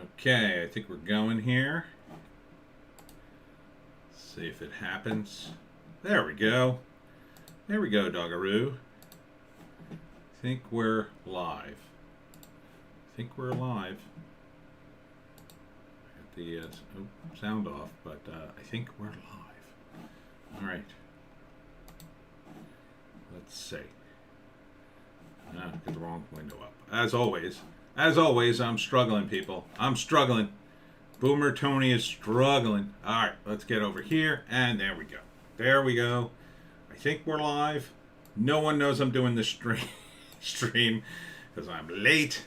Okay, I think we're going here. See if it happens. There we go. There we go, Doggaroo. I think we're live. I think we're live. Got the sound off, but I think we're live. All right. Let's see. Get the wrong window up. As always, I'm struggling, people. I'm struggling. Boomer Tony is struggling. All right, let's get over here, and there we go. There we go. I think we're live. No one knows I'm doing this stream because I'm late.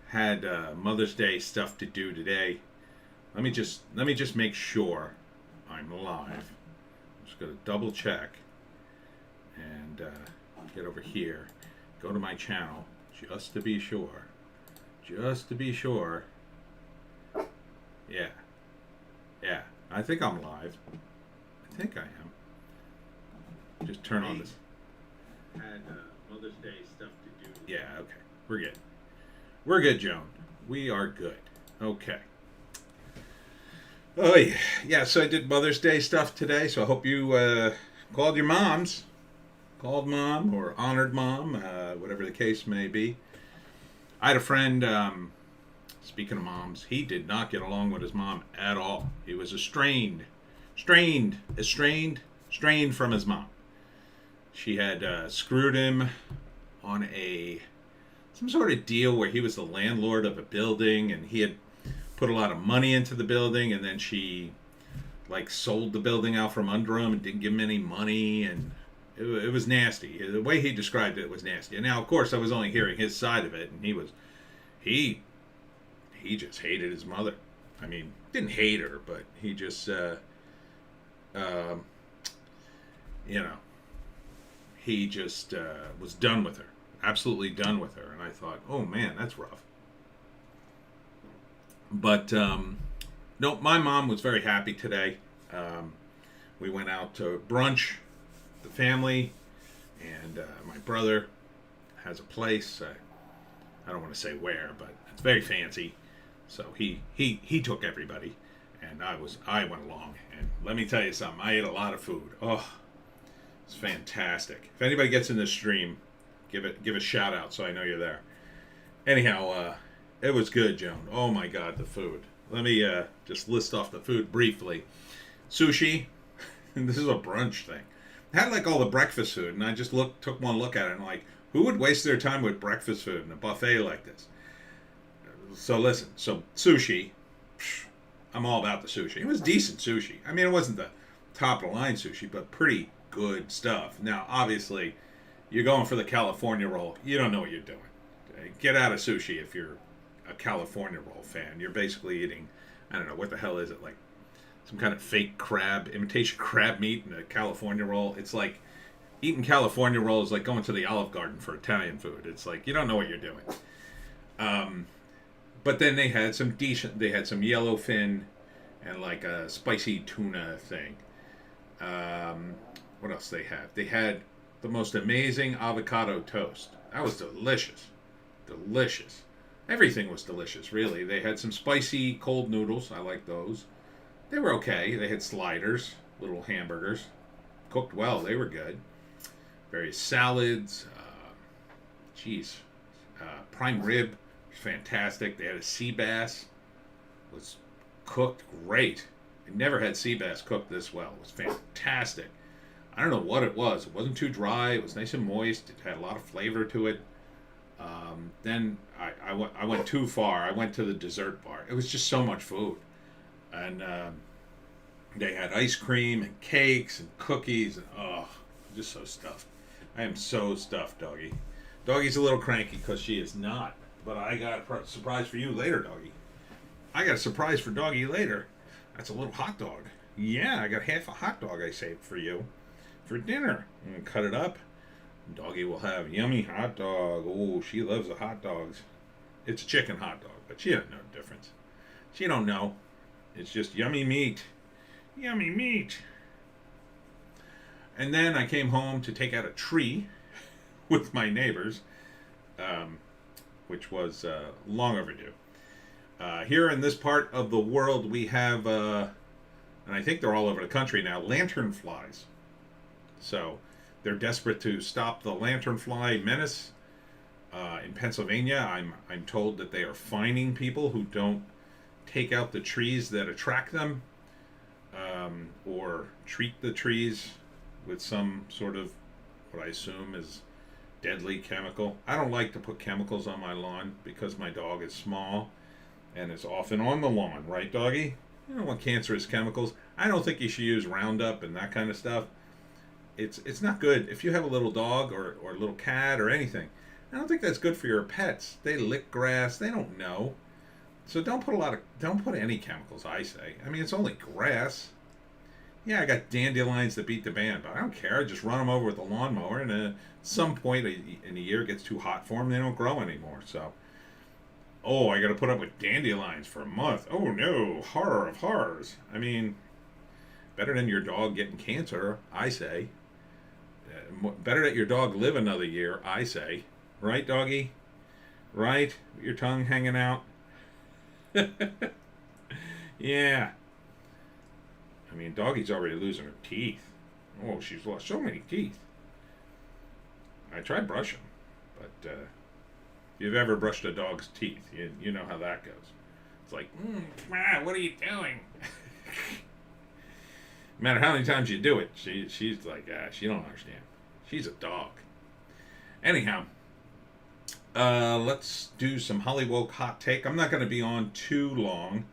Had Mother's Day stuff to do today. Let me just make sure I'm live. I'm just gonna double check and get over here. Go to my channel just to be sure. Just to be sure. Yeah. I think I'm live. I think I am. Just turn on this. Had Mother's Day stuff to do. Yeah, okay. We're good. We're good, Joan. We are good. Okay. Oh, yeah. Yeah, so I did Mother's Day stuff today, so I hope you called your moms. Called mom or honored mom, whatever the case may be. I had a friend, speaking of moms, he did not get along with his mom at all. He was estranged from his mom. She had screwed him on some sort of deal where he was the landlord of a building and he had put a lot of money into the building, and then she sold the building out from under him and didn't give him any money, and it was nasty. The way he described it was nasty. And now, of course, I was only hearing his side of it, and he just hated his mother. I mean, didn't hate her, but he just, he just was done with her. Absolutely done with her. And I thought, oh man, that's rough. But, no, my mom was very happy today. We went out to brunch, the family, and my brother has a place. I don't want to say where, but it's very fancy. So he took everybody, and I went along. And let me tell you something, I ate a lot of food. Oh, it's fantastic. If anybody gets in this stream, give a shout out so I know you're there. Anyhow, it was good, Joan. Oh my God, the food. Let me just list off the food briefly. Sushi. This is a brunch thing. I had all the breakfast food, and I just took one look at it, and who would waste their time with breakfast food in a buffet like this? So listen, sushi, I'm all about the sushi. It was decent sushi. I mean, it wasn't the top of the line sushi, but pretty good stuff. Now, obviously, you're going for the California roll. You don't know what you're doing. Get out of sushi if you're a California roll fan. You're basically eating, I don't know, what the hell is it, some kind of fake crab, imitation crab meat in a California roll. It's like eating California roll is like going to the Olive Garden for Italian food. It's like you don't know what you're doing. But then they had some yellowfin and a spicy tuna thing. What else they have? They had the most amazing avocado toast. That was delicious. Delicious. Everything was delicious, really. They had some spicy cold noodles. I like those. They were okay. They had sliders, little hamburgers. Cooked well. They were good. Various salads. Prime rib. Fantastic. They had a sea bass. Was cooked great. I never had sea bass cooked this well. It was fantastic. I don't know what it was. It wasn't too dry. It was nice and moist. It had a lot of flavor to it. Then I went too far. I went to the dessert bar. It was just so much food. And they had ice cream and cakes and cookies. And just so stuffed. I am so stuffed, Doggy. Doggy's a little cranky because she is not. But I got a surprise for you later, Doggy. I got a surprise for Doggy later. That's a little hot dog. Yeah, I got half a hot dog I saved for you for dinner. I'm going to cut it up. Doggy will have yummy hot dog. Oh, she loves the hot dogs. It's a chicken hot dog, but she doesn't know the difference. She don't know. It's just yummy meat. Yummy meat. And then I came home to take out a tree with my neighbors, which was long overdue. Here in this part of the world, we have, and I think they're all over the country now, lantern flies. So they're desperate to stop the lanternfly menace. In Pennsylvania, I'm told that they are fining people who don't take out the trees that attract them, or treat the trees with some sort of what I assume is deadly chemical. I don't like to put chemicals on my lawn because my dog is small and is often on the lawn, right, doggy? You don't want cancerous chemicals. I don't think you should use Roundup and that kind of stuff. It's not good. If you have a little dog or a little cat or anything, I don't think that's good for your pets. They lick grass. They don't know. So don't put any chemicals, I say. I mean, it's only grass. Yeah, I got dandelions that beat the band, but I don't care. I just run them over with a lawnmower, and at some point in the year it gets too hot for them. They don't grow anymore. So, oh, I got to put up with dandelions for a month. Oh no, horror of horrors. I mean, better than your dog getting cancer, I say. Better that your dog live another year, I say. Right, doggy? Right? With your tongue hanging out? Yeah. I mean, doggy's already losing her teeth. Oh, she's lost so many teeth. I tried brushing, but if you've ever brushed a dog's teeth, you know how that goes. It's like, what are you doing? No matter how many times you do it, she's like, she don't understand. She's a dog. Anyhow, let's do some Hollywoke hot take. I'm not going to be on too long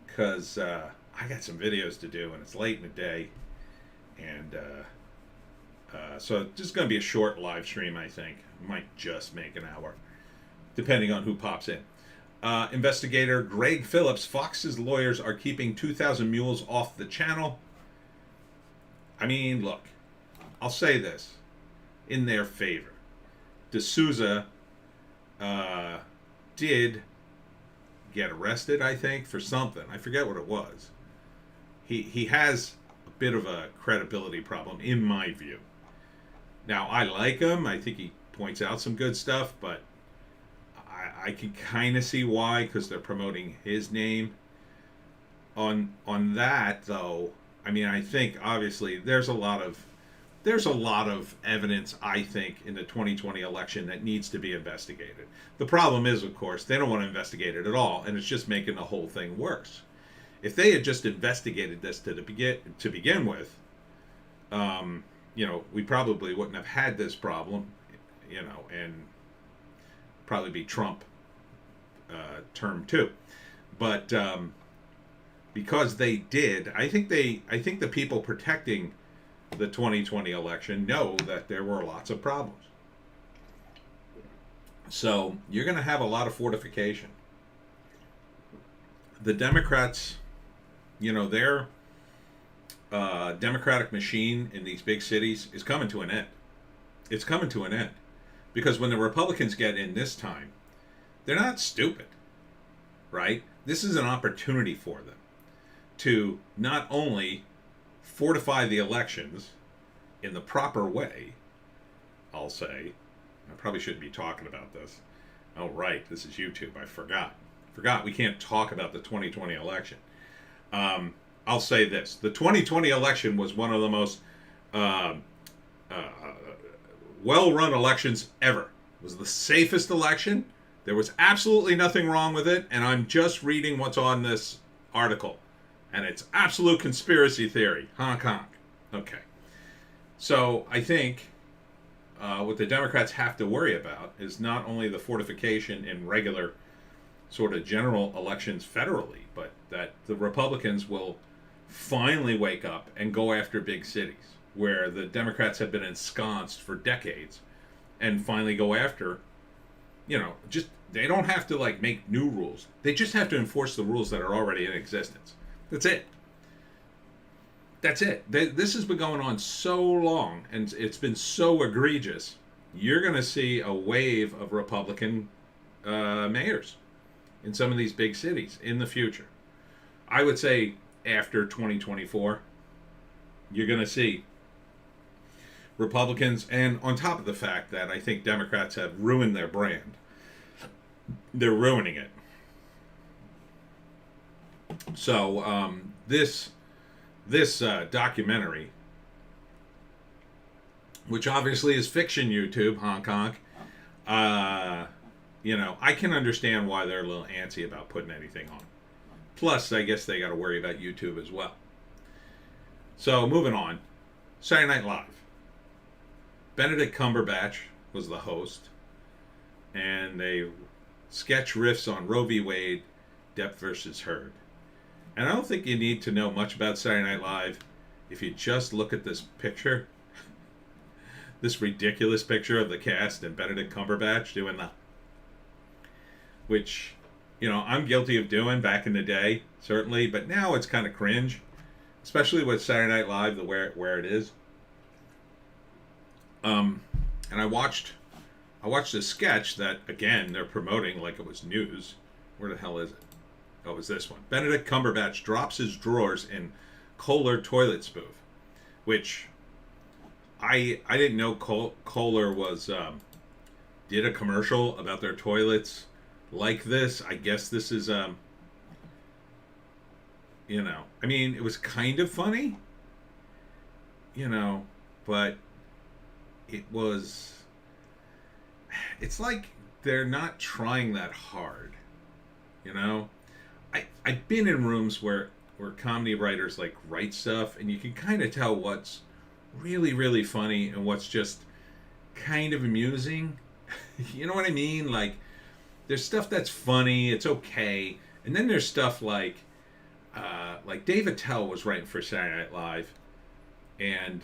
because I got some videos to do and it's late in the day, and so it's just going to be a short live stream. I think might just make an hour, depending on who pops in. Investigator Greg Phillips, Fox's lawyers are keeping 2,000 mules off the channel. I mean, look, I'll say this in their favor. D'Souza did get arrested, I think, for something. I forget what it was. He has a bit of a credibility problem, in my view. Now, I like him. I think he points out some good stuff, but I can kind of see why, because they're promoting his name. On that, though, I mean, I think, obviously, there's a lot of evidence, I think, in the 2020 election that needs to be investigated. The problem is, of course, they don't want to investigate it at all, and it's just making the whole thing worse. If they had just investigated this to begin with, we probably wouldn't have had this problem, and probably be Trump term 2. But because they did, I think the people protecting the 2020 election know that there were lots of problems. So you're going to have a lot of fortification. The Democrats, their democratic machine in these big cities is coming to an end. It's coming to an end. Because when the Republicans get in this time, they're not stupid, right? This is an opportunity for them to not only fortify the elections in the proper way, I'll say. I probably shouldn't be talking about this. Oh, right, this is YouTube. I forgot we can't talk about the 2020 election. I'll say this. The 2020 election was one of the most well-run elections ever. It was the safest election. There was absolutely nothing wrong with it, and I'm just reading what's on this article. And it's absolute conspiracy theory. Honk, honk. Okay. So I think what the Democrats have to worry about is not only the fortification in regular sort of general elections federally, but that the Republicans will finally wake up and go after big cities where the Democrats have been ensconced for decades, and finally go after, just, they don't have to make new rules. They just have to enforce the rules that are already in existence. That's it. This has been going on so long, and it's been so egregious. You're going to see a wave of Republican mayors in some of these big cities in the future. I would say after 2024, you're going to see Republicans, and on top of the fact that I think Democrats have ruined their brand, they're ruining it. So this documentary, which obviously is fiction, YouTube honk honk. I can understand why they're a little antsy about putting anything on. Plus, I guess they got to worry about YouTube as well. So moving on, Saturday Night Live. Benedict Cumberbatch was the host, and they sketch riffs on Roe v. Wade, Depp versus Heard. And I don't think you need to know much about Saturday Night Live if you just look at this picture. This ridiculous picture of the cast and Benedict Cumberbatch doing the... Which, I'm guilty of doing back in the day, certainly, but now it's kind of cringe. Especially with Saturday Night Live, where it is. And I watched a sketch that, again, they're promoting like it was news. Where the hell is it? Oh, it was this one. Benedict Cumberbatch drops his drawers in Kohler toilet spoof, which I didn't know Kohler was did a commercial about their toilets like this. I guess this is it was kind of funny, but it's like they're not trying that hard, I've been in rooms where comedy writers like write stuff, and you can kind of tell what's really, really funny and what's just kind of amusing. You know what I mean? Like, there's stuff that's funny, it's okay, and then there's stuff like Dave Attell was writing for Saturday Night Live, and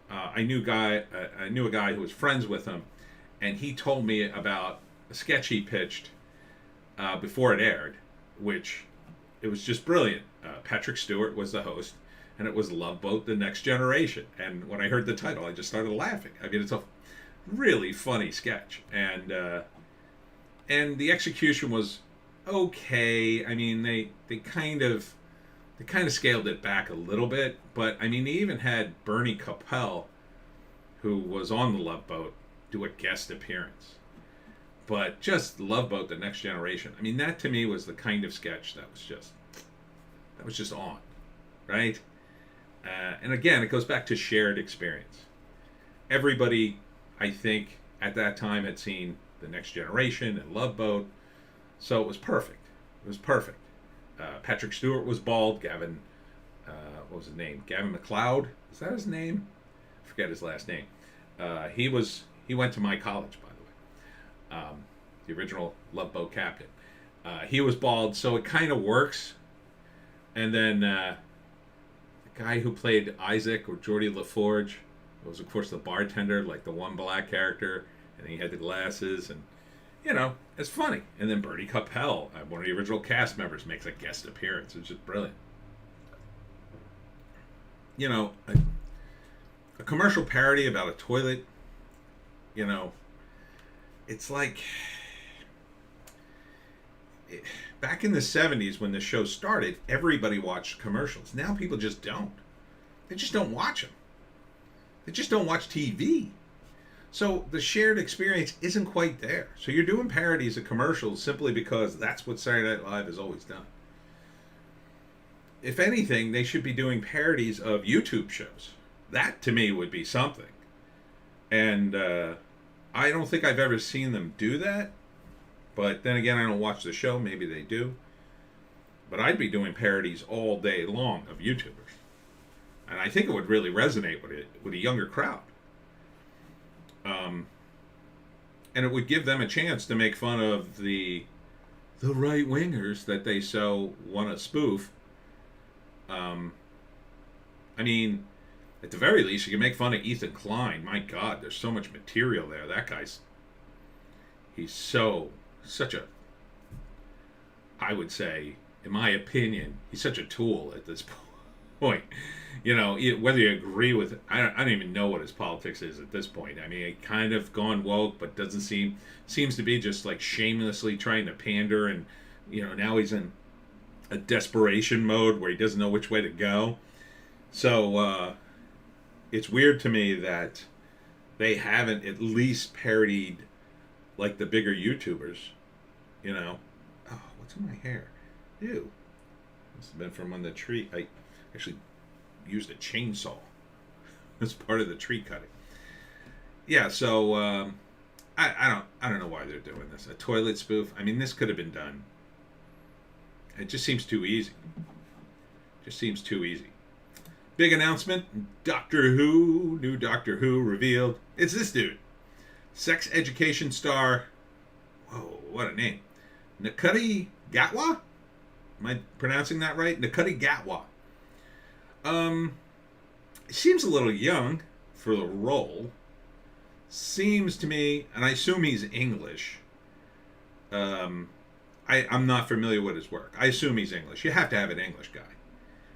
I knew a guy who was friends with him, and he told me about a sketch he pitched before it aired, which it was just brilliant. Patrick Stewart was the host, and it was Love Boat: The Next Generation. And when I heard the title, I just started laughing. I mean, it's a really funny sketch, and the execution was okay. I mean, they kind of scaled it back a little bit, but I mean, they even had Bernie Capel, who was on the Love Boat, do a guest appearance. But just Love Boat: The Next Generation. I mean, that to me was the kind of sketch that was just on, right? And again, it goes back to shared experience. Everybody, I think, at that time had seen The Next Generation and Love Boat, so it was perfect. It was perfect. Patrick Stewart was bald. Gavin, what was his name? Gavin McLeod. Is that his name? I forget his last name. He went to my college, by the way. The original Love Boat captain. He was bald, so it kind of works. And then the guy who played Isaac, or Geordie LaForge, was of course the bartender, like the one black character, and he had the glasses, and it's funny. And then Bernie Capel, one of the original cast members, makes a guest appearance. It's just brilliant. A commercial parody about a toilet, it's like back in the 70s when the show started, everybody watched commercials. Now people just don't. They just don't watch them. They just don't watch TV. So the shared experience isn't quite there. So you're doing parodies of commercials simply because that's what Saturday Night Live has always done. If anything, they should be doing parodies of YouTube shows. That, to me, would be something. And I don't think I've ever seen them do that. But then again, I don't watch the show. Maybe they do. But I'd be doing parodies all day long of YouTubers. And I think it would really resonate with a younger crowd. And it would give them a chance to make fun of the right-wingers that they so want to spoof. I mean, at the very least, you can make fun of Ethan Klein. My God, there's so much material there. That he's such a, I would say, in my opinion, he's such a tool at this point. Whether you agree with it, I don't even know what his politics is at this point. I mean, it kind of gone woke, but seems to be just like shamelessly trying to pander, and now he's in a desperation mode where he doesn't know which way to go. So it's weird to me that they haven't at least parodied like the bigger YouTubers. Oh, what's in my hair? Ew. Must have been from when the tree. I actually used a chainsaw as part of the tree cutting. Yeah, so I don't know why they're doing this. A toilet spoof. I mean, this could have been done. It just seems too easy. Just seems too easy. Big announcement. New Doctor Who revealed. It's this dude. Sex education star. Whoa, what a name. Nakuti Gatwa? Am I pronouncing that right? Nakuti Gatwa. Seems a little young for the role. Seems to me, and I assume he's English. I'm not familiar with his work. I assume he's English. You have to have an English guy.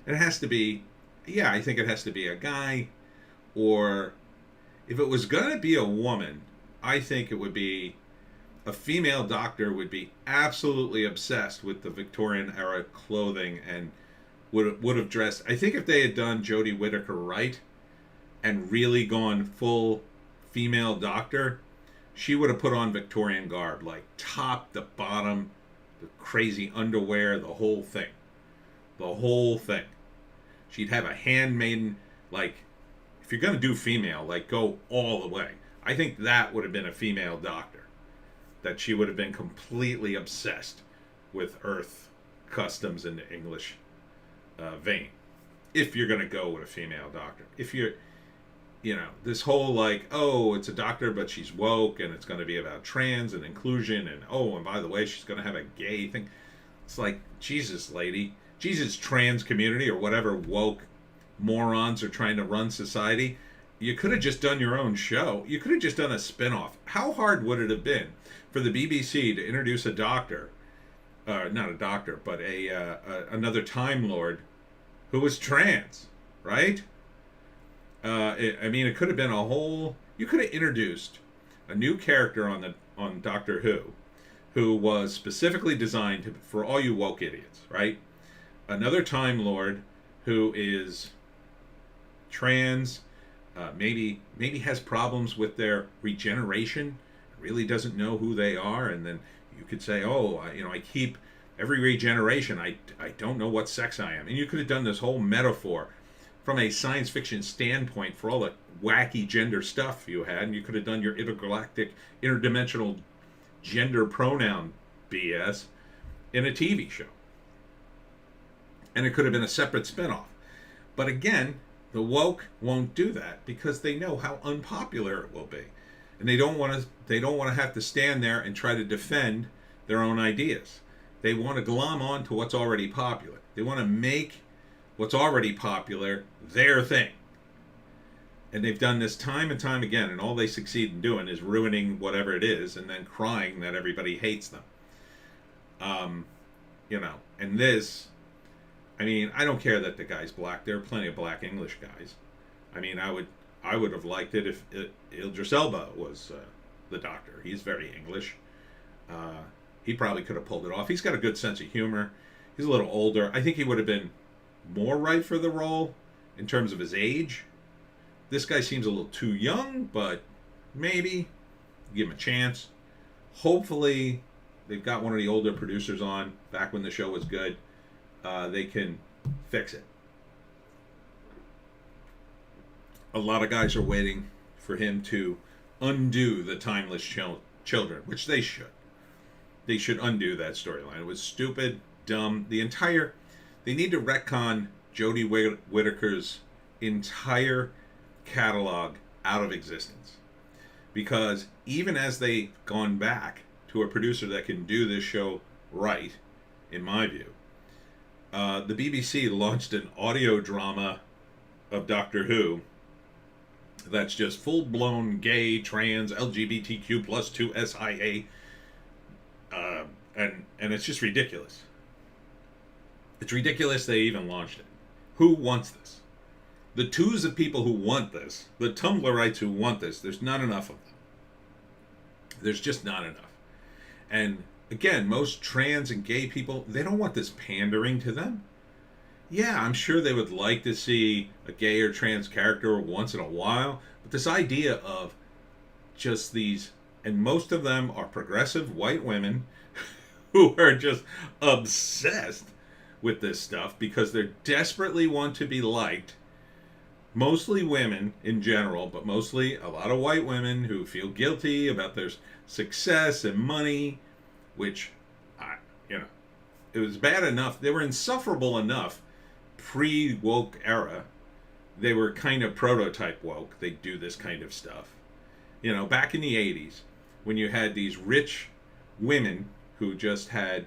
It has to be, yeah, I think it has to be a guy, or if it was going to be a woman, I think it would be a female doctor would be absolutely obsessed with the Victorian era clothing and would have dressed. I think if they had done Jodie Whittaker right and really gone full female doctor, she would have put on Victorian garb, like top to bottom, the crazy underwear, the whole thing. The whole thing. She'd have a handmaiden, like, if you're going to do female, like, go all the way. I think that would have been a female doctor. That she would have been completely obsessed with Earth customs and the English vein. If you're going to go with a female doctor. If you're, this whole like, oh, it's a doctor, but she's woke, and it's going to be about trans and inclusion, and oh, and by the way, she's going to have a gay thing. It's like, Jesus, lady. Jesus, trans community, or whatever woke morons are trying to run society. You could have just done your own show. You could have just done a spin-off. How hard would it have been for the BBC to introduce a doctor, not a doctor, but another Time Lord who was trans, right? It could have been a whole. You could have introduced a new character on Doctor who was specifically designed for all you woke idiots, right? Another Time Lord who is trans, maybe has problems with their regeneration, really doesn't know who they are, and then you could say, oh, I keep every regeneration, I don't know what sex I am. And you could have done this whole metaphor from a science fiction standpoint for all the wacky gender stuff you had, and you could have done your intergalactic, interdimensional gender pronoun BS in a TV show. And it could have been a separate spin-off. But again, the woke won't do that because they know how unpopular it will be. And they don't want to have to stand there and try to defend their own ideas. They want to glom on to what's already popular. They want to make what's already popular their thing. And they've done this time and time again, and all they succeed in doing is ruining whatever it is and then crying that everybody hates them. And this, I don't care that the guy's black. There are plenty of black English guys. I would have liked it if Idris Elba was the doctor. He's very English. He probably could have pulled it off. He's got a good sense of humor. He's a little older. I think he would have been more right for the role in terms of his age. This guy seems a little too young, but maybe give him a chance. Hopefully, they've got one of the older producers on back when the show was good. They can fix it. A lot of guys are waiting for him to undo the timeless children, which they should. They should undo that storyline. It was stupid, dumb. They need to retcon Jodie Whittaker's entire catalog out of existence. Because even as they've gone back to a producer that can do this show right, in my view, the BBC launched an audio drama of Doctor Who that's just full-blown gay, trans, LGBTQ plus 2 SIA, and it's just ridiculous. It's ridiculous they even launched it. Who wants this? The twos of people who want this, the Tumblrites who want this, there's not enough of them. There's just not enough. And again, most trans and gay people, they don't want this pandering to them. Yeah, I'm sure they would like to see a gay or trans character once in a while, but this idea of just these, and most of them are progressive white women who are just obsessed with this stuff because they desperately want to be liked. Mostly women in general, but mostly a lot of white women who feel guilty about their success and money, which, you know, it was bad enough. They were insufferable enough pre-woke era. They were kind of prototype woke. They do this kind of stuff. You know, back in the 80s, when you had these rich women who just had,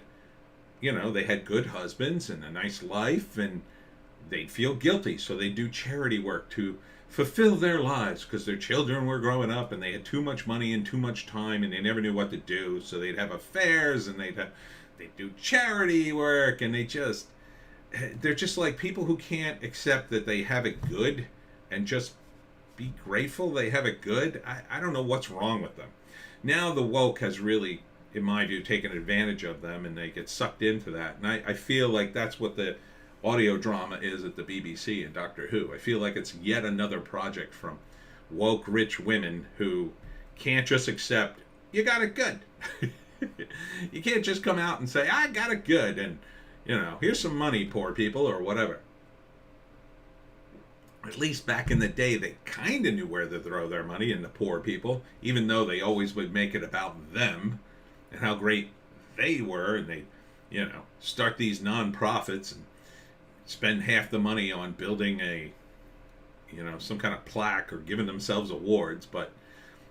you know, they had good husbands and a nice life, and they'd feel guilty, so they'd do charity work to fulfill their lives because their children were growing up and they had too much money and too much time and they never knew what to do, so they'd have affairs and they'd do charity work, and they're just like people who can't accept that they have it good and just be grateful they have it good. I don't know what's wrong with them. Now the woke has really, in my view, taken advantage of them, and they get sucked into that. And I feel like that's what the audio drama is at the BBC and Doctor Who. I feel like it's yet another project from woke rich women who can't just accept, you got it good. You can't just come out and say, I got it good, and, you know, here's some money, poor people, or whatever. At least back in the day, they kind of knew where to throw their money in the poor people, even though they always would make it about them and how great they were, and they, you know, start these non-profits and spend half the money on building a, you know, some kind of plaque or giving themselves awards, but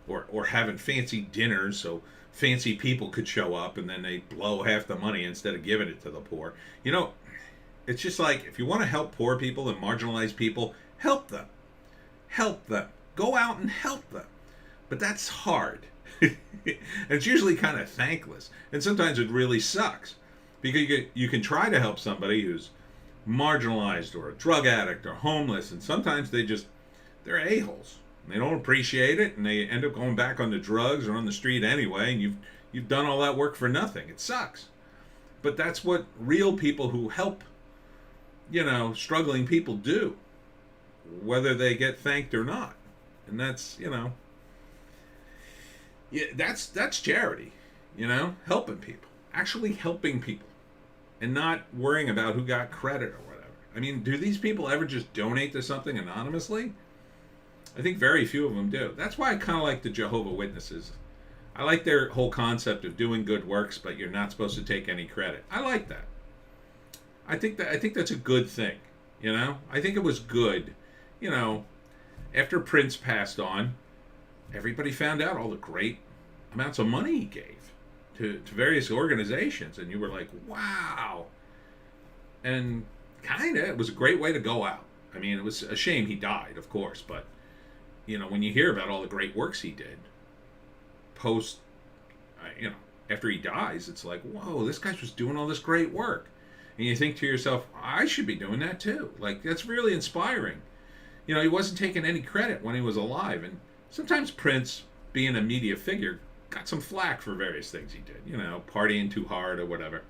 or having fancy dinners so fancy people could show up, and then they blow half the money instead of giving it to the poor. You know, it's just like, if you want to help poor people and marginalized people, help them. Help them. Go out and help them. But that's hard. And it's usually kind of thankless. And sometimes it really sucks. Because you can try to help somebody who's marginalized or a drug addict or homeless, and sometimes they're a-holes. They don't appreciate it, and they end up going back on the drugs or on the street anyway, and you've done all that work for nothing. It sucks. But that's what real people who help, you know, struggling people do, whether they get thanked or not. And that's, you know, yeah, that's charity, you know, helping people, actually helping people, and not worrying about who got credit or whatever. I mean, do these people ever just donate to something anonymously? I think very few of them do. That's why I kind of like the Jehovah's Witnesses. I like their whole concept of doing good works, but you're not supposed to take any credit. I like that. I think that's a good thing, you know? I think it was good, you know, after Prince passed on, everybody found out all the great amounts of money he gave to various organizations, and you were like, wow. And kind of, it was a great way to go out. I mean, it was a shame he died, of course, but, you know, when you hear about all the great works he did, post, you know, after he dies, it's like, whoa, this guy was doing all this great work. And you think to yourself, I should be doing that too. Like, that's really inspiring. You know, he wasn't taking any credit when he was alive. And sometimes Prince, being a media figure, got some flack for various things he did. You know, partying too hard or whatever.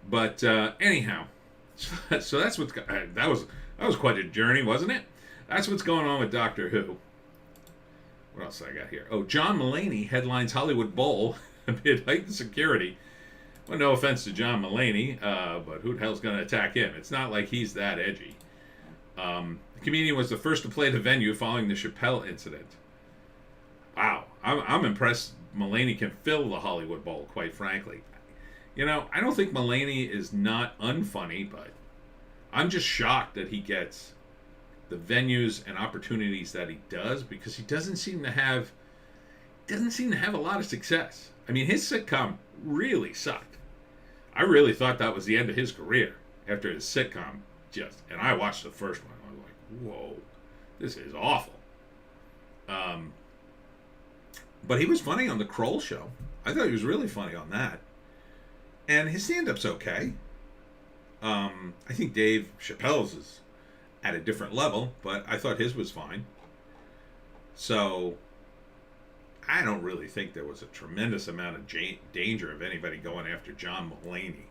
But anyhow, so that's what's that was quite a journey, wasn't it? That's what's going on with Doctor Who. What else I got here? Oh, John Mulaney headlines Hollywood Bowl amid heightened security. Well, no offense to John Mulaney, but who the hell's going to attack him? It's not like he's that edgy. The comedian was the first to play the venue following the Chappelle incident. Wow, I'm impressed Mulaney can fill the Hollywood Bowl, quite frankly. You know, I don't think Mulaney is not unfunny, but I'm just shocked that he gets the venues and opportunities that he does, because he doesn't seem to have a lot of success. I mean, his sitcom really sucked. I really thought that was the end of his career after his sitcom and I watched the first one. I was like, whoa, this is awful. But he was funny on the Kroll Show. I thought he was really funny on that. And his stand-up's okay. I think Dave Chappelle's is at a different level, but I thought his was fine. So I don't really think there was a tremendous amount of danger of anybody going after John Mulaney.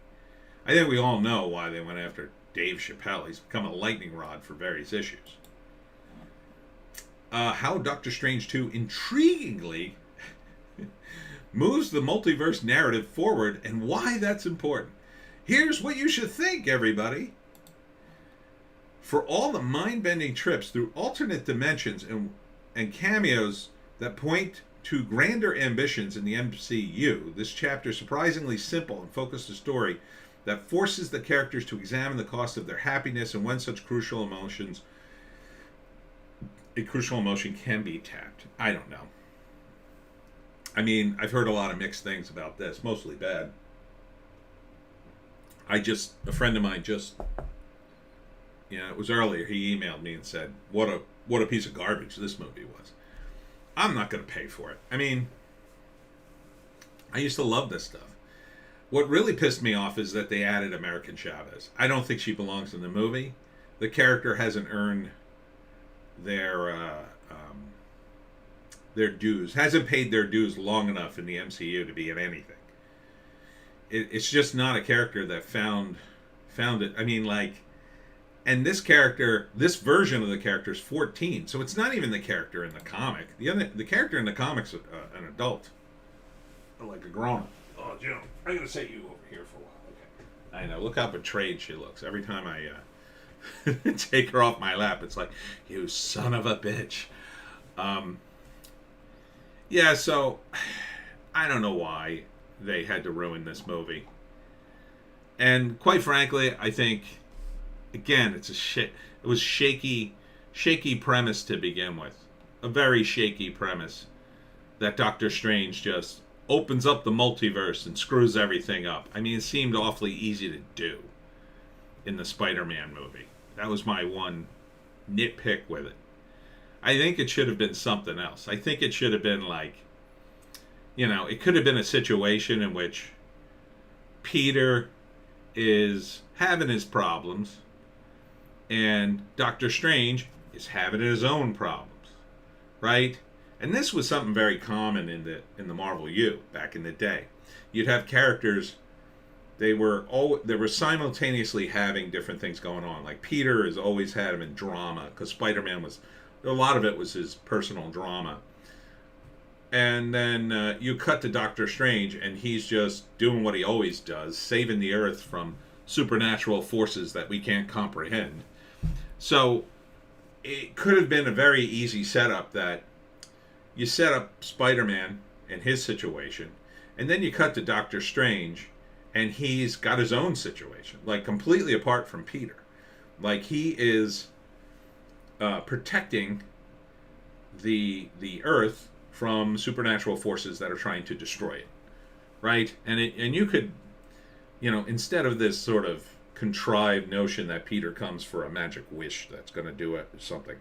I think we all know why they went after Dave Chappelle. He's become a lightning rod for various issues. How Doctor Strange 2 intriguingly moves the multiverse narrative forward, and why that's important. Here's what you should think, everybody. For all the mind-bending trips through alternate dimensions and cameos that point to grander ambitions in the MCU, this chapter surprisingly simple and focused a story that forces the characters to examine the cost of their happiness and when such a crucial emotion can be tapped. I don't know. I mean, I've heard a lot of mixed things about this, mostly bad. A friend of mine just, it was earlier, he emailed me and said, what a piece of garbage this movie was. I'm not going to pay for it. I mean, I used to love this stuff. What really pissed me off is that they added American Chavez. I don't think she belongs in the movie. The character hasn't earned their dues, hasn't paid their dues long enough in the MCU to be in anything. It's just not a character that found it. I mean, and this version of the character is 14, so it's not even the character in the comic. The character in the comic's an adult, like a grown-up. Oh, Jim, I'm gonna set you over here for a while. Okay. I know. Look how betrayed she looks every time I take her off my lap. It's like, you son of a bitch. Yeah. So I don't know why they had to ruin this movie, and quite frankly, I think, again, it was shaky premise to begin with. A very shaky premise that Doctor Strange just opens up the multiverse and screws everything up. I mean, it seemed awfully easy to do in the Spider-Man movie. That was my one nitpick with it. I think it should have been something else. I think it should have been it could have been a situation in which Peter is having his problems and Doctor Strange is having his own problems, right? And this was something very common in the Marvel U back in the day. You'd have characters, they were simultaneously having different things going on. Like Peter has always had him in drama because Spider-Man a lot of it was his personal drama. And then you cut to Doctor Strange and he's just doing what he always does, saving the Earth from supernatural forces that we can't comprehend. So it could have been a very easy setup that you set up Spider-Man and his situation, and then you cut to Doctor Strange, and he's got his own situation, completely apart from Peter. He is protecting the Earth from supernatural forces that are trying to destroy it, right? And you could, instead of this sort of contrived notion that Peter comes for a magic wish that's going to do it or something.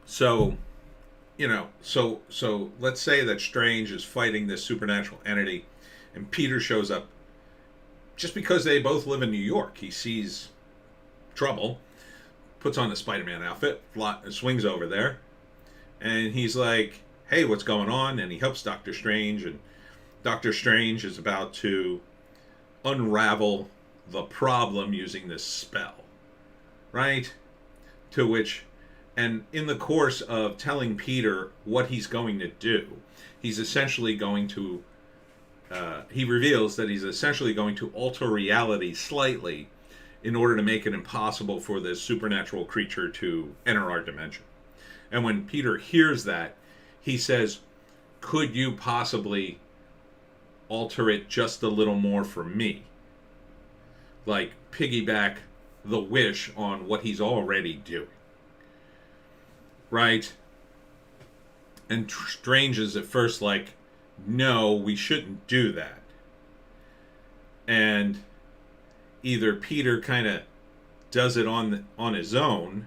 So let's say that Strange is fighting this supernatural entity and Peter shows up just because they both live in New York. He sees trouble, puts on the Spider-Man outfit, swings over there, and he's like, hey, what's going on? And he helps Doctor Strange, and Doctor Strange is about to unravel the problem using this spell, right? To which, and in the course of telling Peter what he's going to do, he's essentially going to, he reveals that he's essentially going to alter reality slightly in order to make it impossible for this supernatural creature to enter our dimension. And when Peter hears that, he says, could you possibly alter it just a little more for me? Piggyback the wish on what he's already doing. Right? And Strange is at first no, we shouldn't do that. And either Peter kind of does it on his own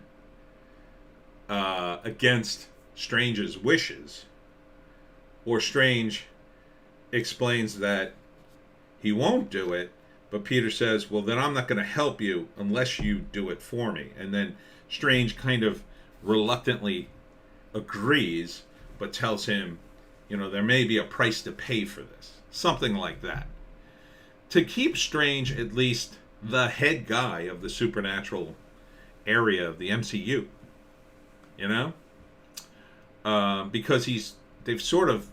against Strange's wishes, or Strange explains that he won't do it, but Peter says, well, then I'm not going to help you unless you do it for me. And then Strange kind of reluctantly agrees, but tells him, there may be a price to pay for this. Something like that. To keep Strange at least the head guy of the supernatural area of the MCU. Because they've sort of,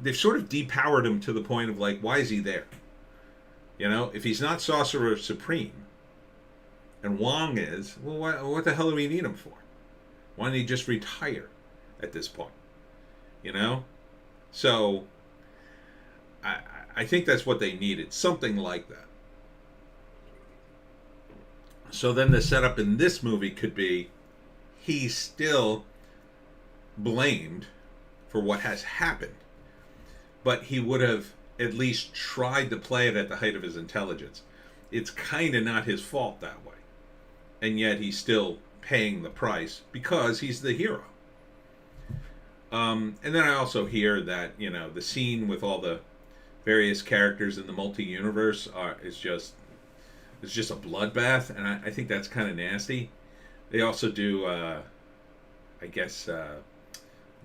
they've sort of depowered him to the point of like, why is he there? You know, if he's not Sorcerer Supreme, and Wong is, well, what the hell do we need him for? Why don't he just retire at this point? You know? So, I think that's what they needed. Something like that. So then the setup in this movie could be, he's still blamed for what has happened. But he would have at least tried to play it at the height of his intelligence. It's kind of not his fault that way. And yet he's still paying the price because he's the hero. And then I also hear that, you know, the scene with all the various characters in the multi-universe is just a bloodbath, and I think that's kind of nasty. They also do, I guess,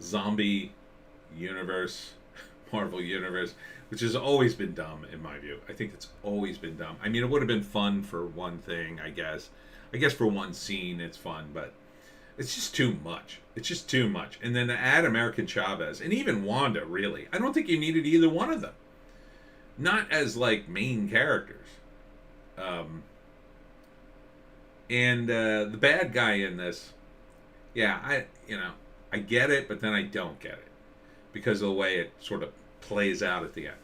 zombie universe, Marvel universe, which has always been dumb in my view. I think it's always been dumb. I mean, it would have been fun for one thing, I guess. I guess for one scene it's fun, but it's just too much. It's just too much. And then to add American Chavez, and even Wanda, really, I don't think you needed either one of them. Not as, like, main characters. And the bad guy in this, yeah, I get it, but then I don't get it. Because of the way it sort of plays out at the end.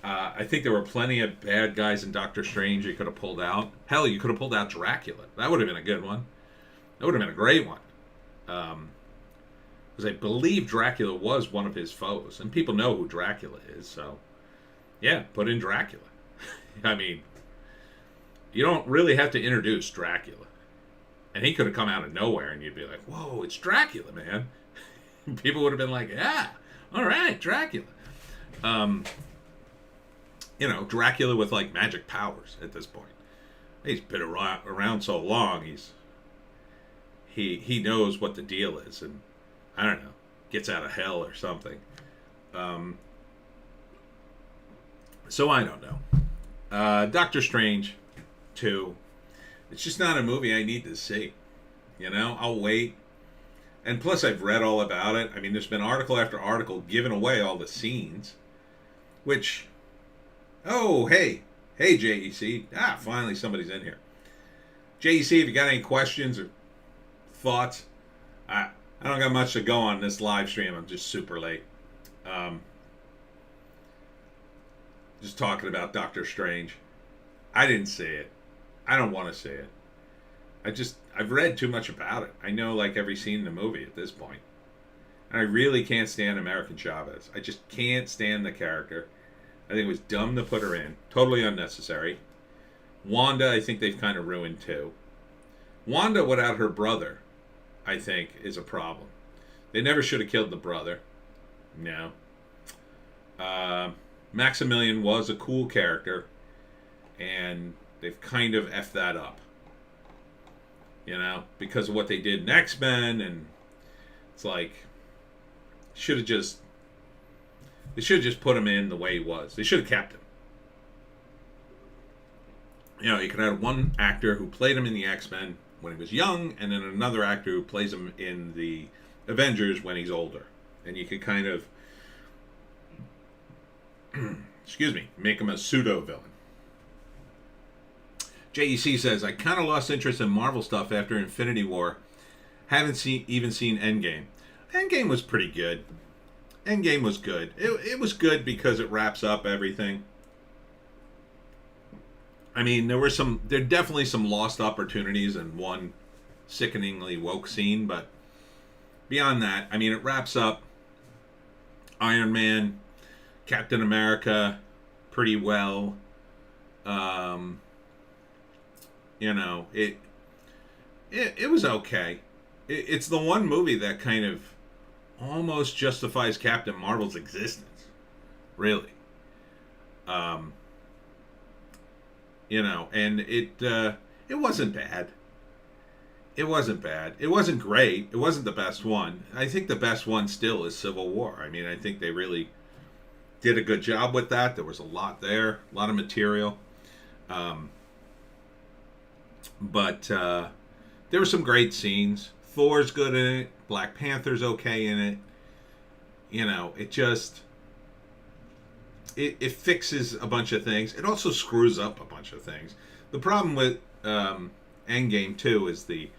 I think there were plenty of bad guys in Doctor Strange you could have pulled out. Hell, you could have pulled out Dracula. That would have been a good one. That would have been a great one. Because I believe Dracula was one of his foes. And people know who Dracula is, so... yeah, put in Dracula. I mean, you don't really have to introduce Dracula. And he could have come out of nowhere and you'd be like, whoa, it's Dracula, man. People would have been like, yeah, all right, Dracula. You know, Dracula with, like, magic powers at this point. He's been around so long, he knows what the deal is, and, I don't know, gets out of hell or something. So I don't know. Doctor Strange 2. It's just not a movie I need to see. You know, I'll wait. And plus I've read all about it. I mean, there's been article after article giving away all the scenes. Which, oh, hey, JEC. Finally somebody's in here. JEC, if you got any questions or thoughts, I don't got much to go on this live stream. I'm just super late. Just talking about Doctor Strange. I didn't see it. I don't want to see it. I've read too much about it. I know like every scene in the movie at this point. And I really can't stand American Chavez. I just can't stand the character. I think it was dumb to put her in. Totally unnecessary. Wanda, I think they've kind of ruined too. Wanda without her brother, I think, is a problem. They never should have killed the brother. No. Maximilian was a cool character, and they've kind of effed that up. You know, because of what they did in X-Men, and it's like, they should have just put him in the way he was. They should have kept him. You know, you could have one actor who played him in the X-Men when he was young, and then another actor who plays him in the Avengers when he's older. And you could kind of, excuse me, make him a pseudo-villain. JEC says, I kind of lost interest in Marvel stuff after Infinity War. Haven't even seen Endgame. Endgame was pretty good. Endgame was good. It was good because it wraps up everything. I mean, there are definitely some lost opportunities in one sickeningly woke scene, but beyond that, I mean, it wraps up Iron Man, Captain America pretty well. You know, it was okay. It's the one movie that kind of almost justifies Captain Marvel's existence, really. You know, and it wasn't bad. It wasn't bad. It wasn't great. It wasn't the best one. I think the best one still is Civil War. I mean, I think they really did a good job with that. There was a lot there, a lot of material. But there were some great scenes. Thor's good in it. Black Panther's okay in it. You know, it just... it fixes a bunch of things. It also screws up a bunch of things. The problem with Endgame 2 is the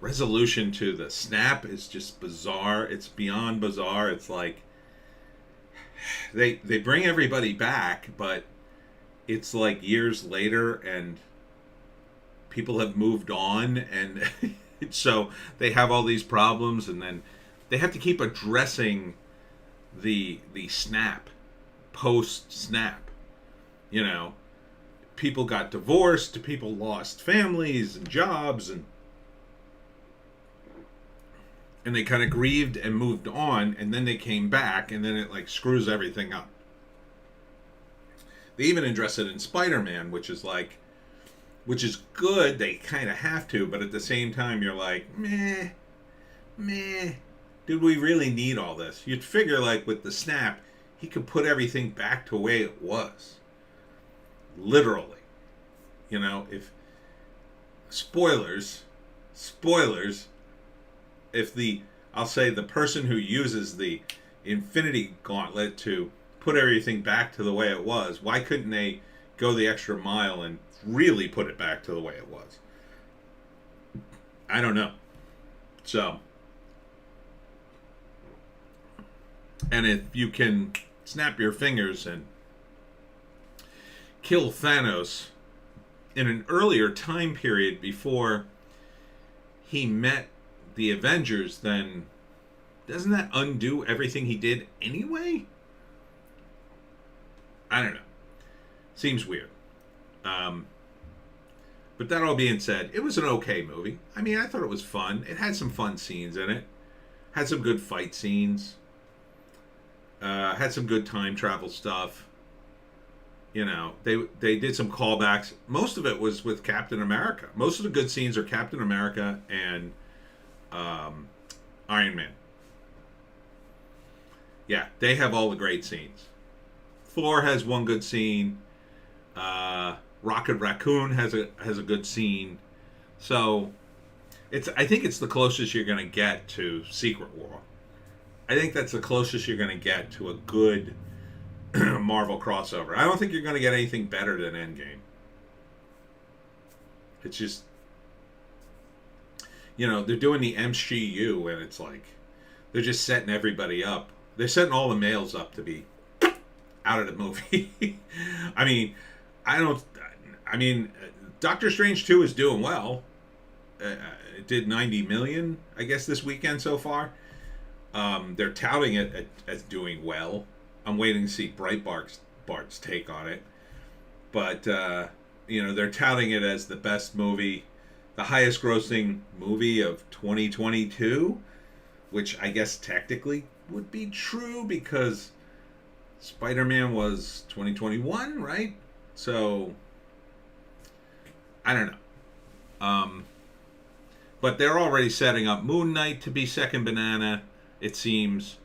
resolution to the snap is just bizarre. It's beyond bizarre. It's like they bring everybody back, but it's like years later and people have moved on, and so they have all these problems, and then they have to keep addressing the snap post snap. You know, people got divorced, people lost families and jobs, and they kind of grieved and moved on, and then they came back, and then it like screws everything up. They even address it in Spider-Man, which is good. They kind of have to, but at the same time, you're like, meh. Did we really need all this? You'd figure, like, with the snap, he could put everything back to the way it was. Literally. You know, if... Spoilers, if I'll say the person who uses the Infinity Gauntlet to put everything back to the way it was, why couldn't they go the extra mile and really put it back to the way it was? I don't know. So, and if you can snap your fingers and kill Thanos in an earlier time period before he met the Avengers, then doesn't that undo everything he did anyway? I don't know. Seems weird. But that all being said, it was an okay movie. I mean, I thought it was fun. It had some fun scenes in it. Had some good fight scenes. Had some good time travel stuff. You know, they did some callbacks. Most of it was with Captain America. Most of the good scenes are Captain America and Iron Man. Yeah, they have all the great scenes. Thor has one good scene. Rocket Raccoon has a good scene. So I think it's the closest you're gonna get to Secret War. I think that's the closest you're gonna get to a good Marvel crossover. I don't think you're gonna get anything better than Endgame. It's just, you know, they're doing the MCU, and it's like they're just setting everybody up. They're setting all the males up to be out of the movie. I mean, Doctor Strange 2 is doing well. It did 90 million, I guess, this weekend so far. They're touting it as doing well. I'm waiting to see Breitbart's take on it. But, you know, they're touting it as the best movie, the highest grossing movie of 2022, which I guess technically would be true because Spider-Man was 2021, right? So, I don't know. But they're already setting up Moon Knight to be second banana, it seems.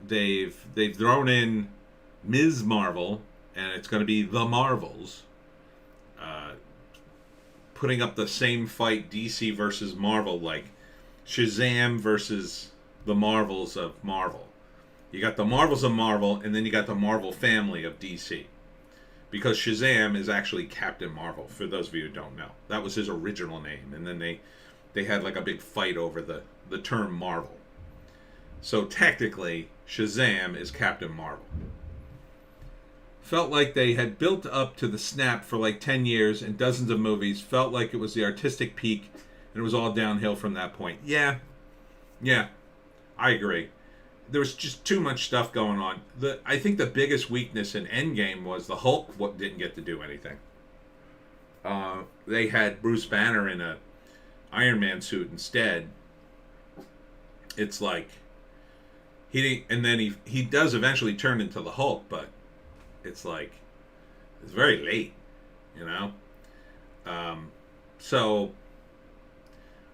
They've thrown in Ms. Marvel, and it's going to be The Marvels. Putting up the same fight, DC versus Marvel, like Shazam versus the Marvels of Marvel. You got the Marvels of Marvel, and then you got the Marvel family of DC. Because Shazam is actually Captain Marvel, for those of you who don't know. That was his original name, and then they had like a big fight over the term Marvel. So technically, Shazam is Captain Marvel. Felt like they had built up to the snap for like 10 years and dozens of movies. Felt like it was the artistic peak, and it was all downhill from that point. Yeah, I agree. There was just too much stuff going on. I think the biggest weakness in Endgame was the Hulk didn't get to do anything. They had Bruce Banner in a Iron Man suit instead. It's like and then he does eventually turn into the Hulk, but it's like it's very late, you know. So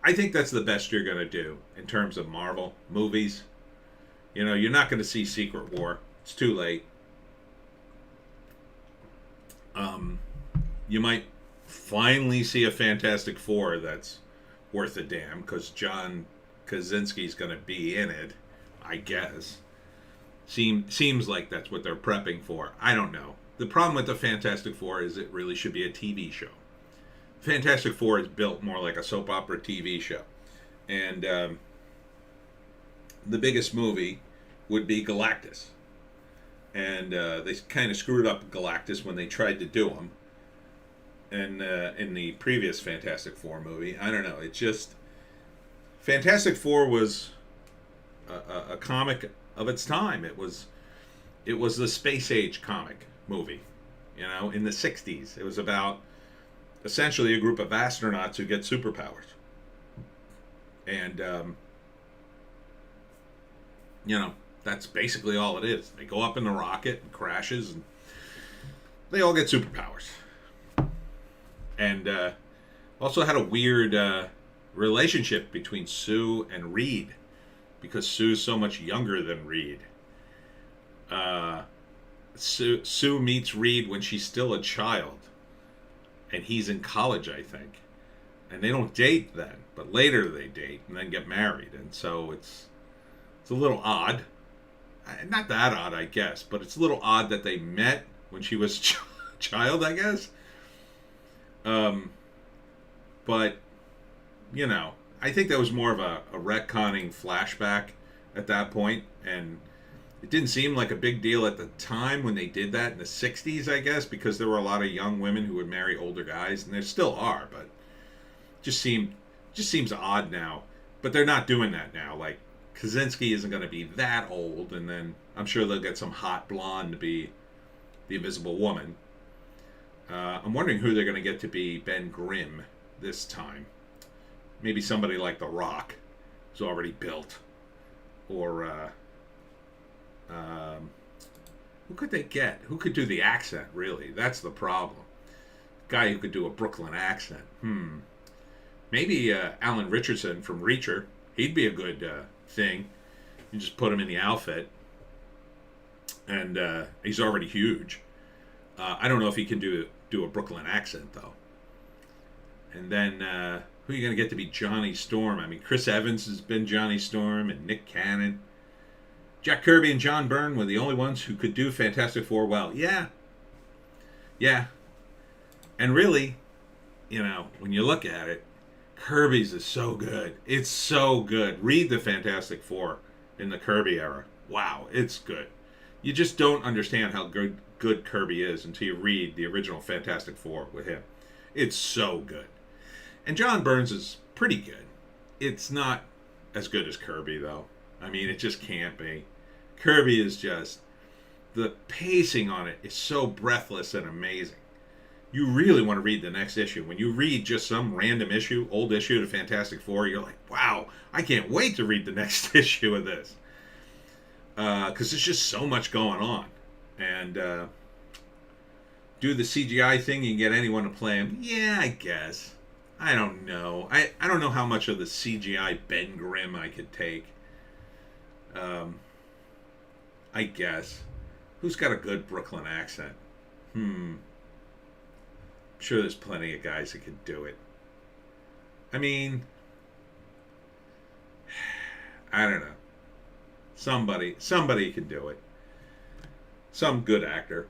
I think that's the best you're gonna do in terms of Marvel movies. You know, you're not going to see Secret War. It's too late. You might finally see a Fantastic Four that's worth a damn, because John Krasinski's going to be in it, I guess. Seems like that's what they're prepping for. I don't know. The problem with the Fantastic Four is it really should be a TV show. Fantastic Four is built more like a soap opera TV show. And the biggest movie would be Galactus. And they kind of screwed up Galactus when they tried to do him. And in the previous Fantastic Four movie, I don't know. It just Fantastic Four was a comic of its time. It was the space age comic movie, in the 60s. It was about essentially a group of astronauts who get superpowers. And, that's basically all it is. They go up in the rocket and crashes, and they all get superpowers. And also had a weird relationship between Sue and Reed, because Sue's so much younger than Reed. Sue meets Reed when she's still a child, and he's in college, I think. And they don't date then, but later they date and then get married. And so it's a little odd. Not that odd, I guess, but it's a little odd that they met when she was a child, I guess. But, I think that was more of a retconning flashback at that point, and it didn't seem like a big deal at the time when they did that in the 60s, I guess, because there were a lot of young women who would marry older guys, and there still are, but just seems odd now. But they're not doing that now. Like, Kaczynski isn't going to be that old, and then I'm sure they'll get some hot blonde to be the Invisible Woman. I'm wondering who they're going to get to be Ben Grimm this time. Maybe somebody like The Rock, who's already built. Or, who could they get? Who could do the accent, really? That's the problem. Guy who could do a Brooklyn accent. Maybe Alan Richardson from Reacher. He'd be a good thing. You just put him in the outfit. And he's already huge. I don't know if he can do a Brooklyn accent, though. And then, who are you going to get to be Johnny Storm? I mean, Chris Evans has been Johnny Storm, and Nick Cannon. Jack Kirby and John Byrne were the only ones who could do Fantastic Four well. Yeah. And really, when you look at it, Kirby's is so good. It's so good. Read the Fantastic Four in the Kirby era. Wow, it's good. You just don't understand how good Kirby is until you read the original Fantastic Four with him. It's so good. And John Byrne's is pretty good. It's not as good as Kirby, though. I mean, it just can't be. Kirby is just... the pacing on it is so breathless and amazing. You really want to read the next issue. When you read just some random issue, old issue to Fantastic Four, you're like, wow, I can't wait to read the next issue of this. Because there's just so much going on. And do the CGI thing, you can get anyone to play him. Yeah, I guess. I don't know. I don't know how much of the CGI Ben Grimm I could take. I guess. Who's got a good Brooklyn accent? I'm sure there's plenty of guys that could do it. I mean, I don't know. Somebody can do it. Some good actor.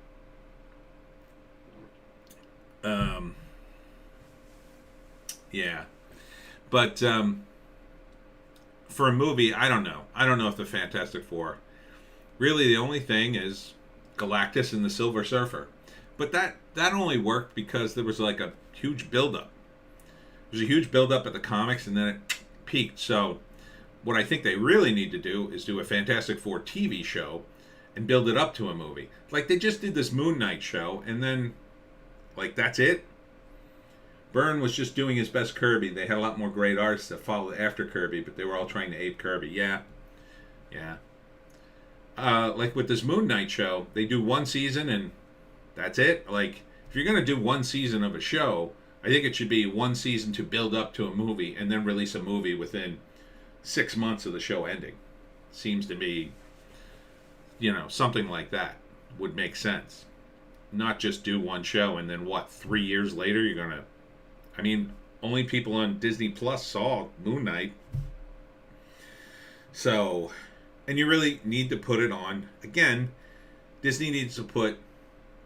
Yeah. But for a movie, I don't know. I don't know if the Fantastic Four. Really, the only thing is Galactus and the Silver Surfer. But that only worked because there was like a huge buildup. There's a huge buildup at the comics, and then it peaked. So what I think they really need to do is do a Fantastic Four TV show and build it up to a movie. Like, they just did this Moon Knight show, and then, like, that's it. Byrne was just doing his best Kirby. They had a lot more great artists that followed after Kirby, but they were all trying to ape Kirby. Yeah. Like with this Moon Knight show, they do one season and that's it. Like, if you're going to do one season of a show, I think it should be one season to build up to a movie and then release a movie within 6 months of the show ending. Seems to be, something like that would make sense. Not just do one show and then 3 years later you're going to... I mean, only people on Disney Plus saw Moon Knight. So, And you really need to put it on. Again, Disney needs to put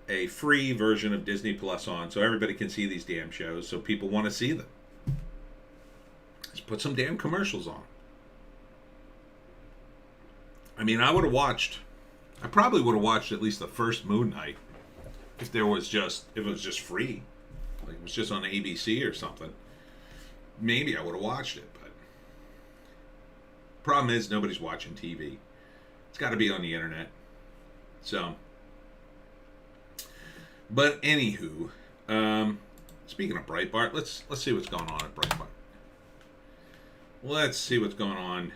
a free version of Disney Plus on so everybody can see these damn shows, so people want to see them. Just put some damn commercials on. I mean, I probably would have watched at least the first Moon Knight if it was just free. Like it was just on ABC or something. Maybe I would have watched it, but problem is nobody's watching TV. It's got to be on the internet. So, but anywho, speaking of Breitbart, let's see what's going on at Breitbart. Let's see what's going on.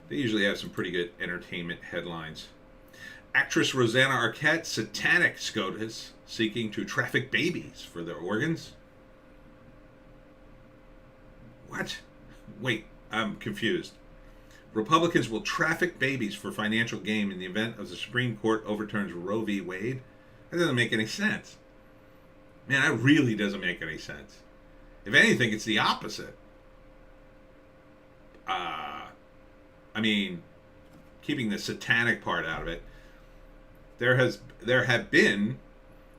They usually have some pretty good entertainment headlines. Actress Rosanna Arquette, satanic SCOTUS, seeking to traffic babies for their organs. What? Wait, I'm confused. Republicans will traffic babies for financial gain in the event of the Supreme Court overturns Roe v. Wade? That doesn't make any sense. Man, that really doesn't make any sense. If anything, it's the opposite. I mean, keeping the satanic part out of it, there have been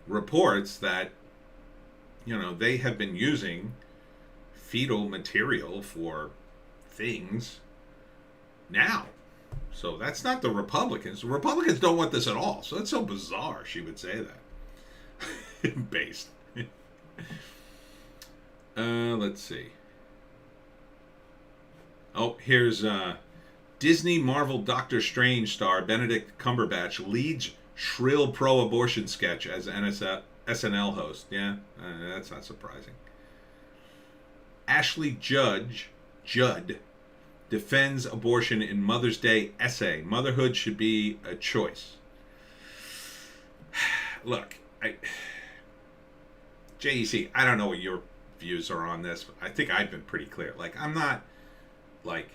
reports that, they have been using fetal material for things now. So that's not the Republicans. The Republicans don't want this at all. So that's so bizarre she would say that. Based. Let's see. Oh, here's Disney Marvel Doctor Strange star Benedict Cumberbatch leads shrill pro-abortion sketch as SNL host. Yeah, that's not surprising. Ashley Judd defends abortion in Mother's Day essay. Motherhood should be a choice. Look, JEC, I don't know what your views are on this. I think I've been pretty clear. Like, I'm not, like,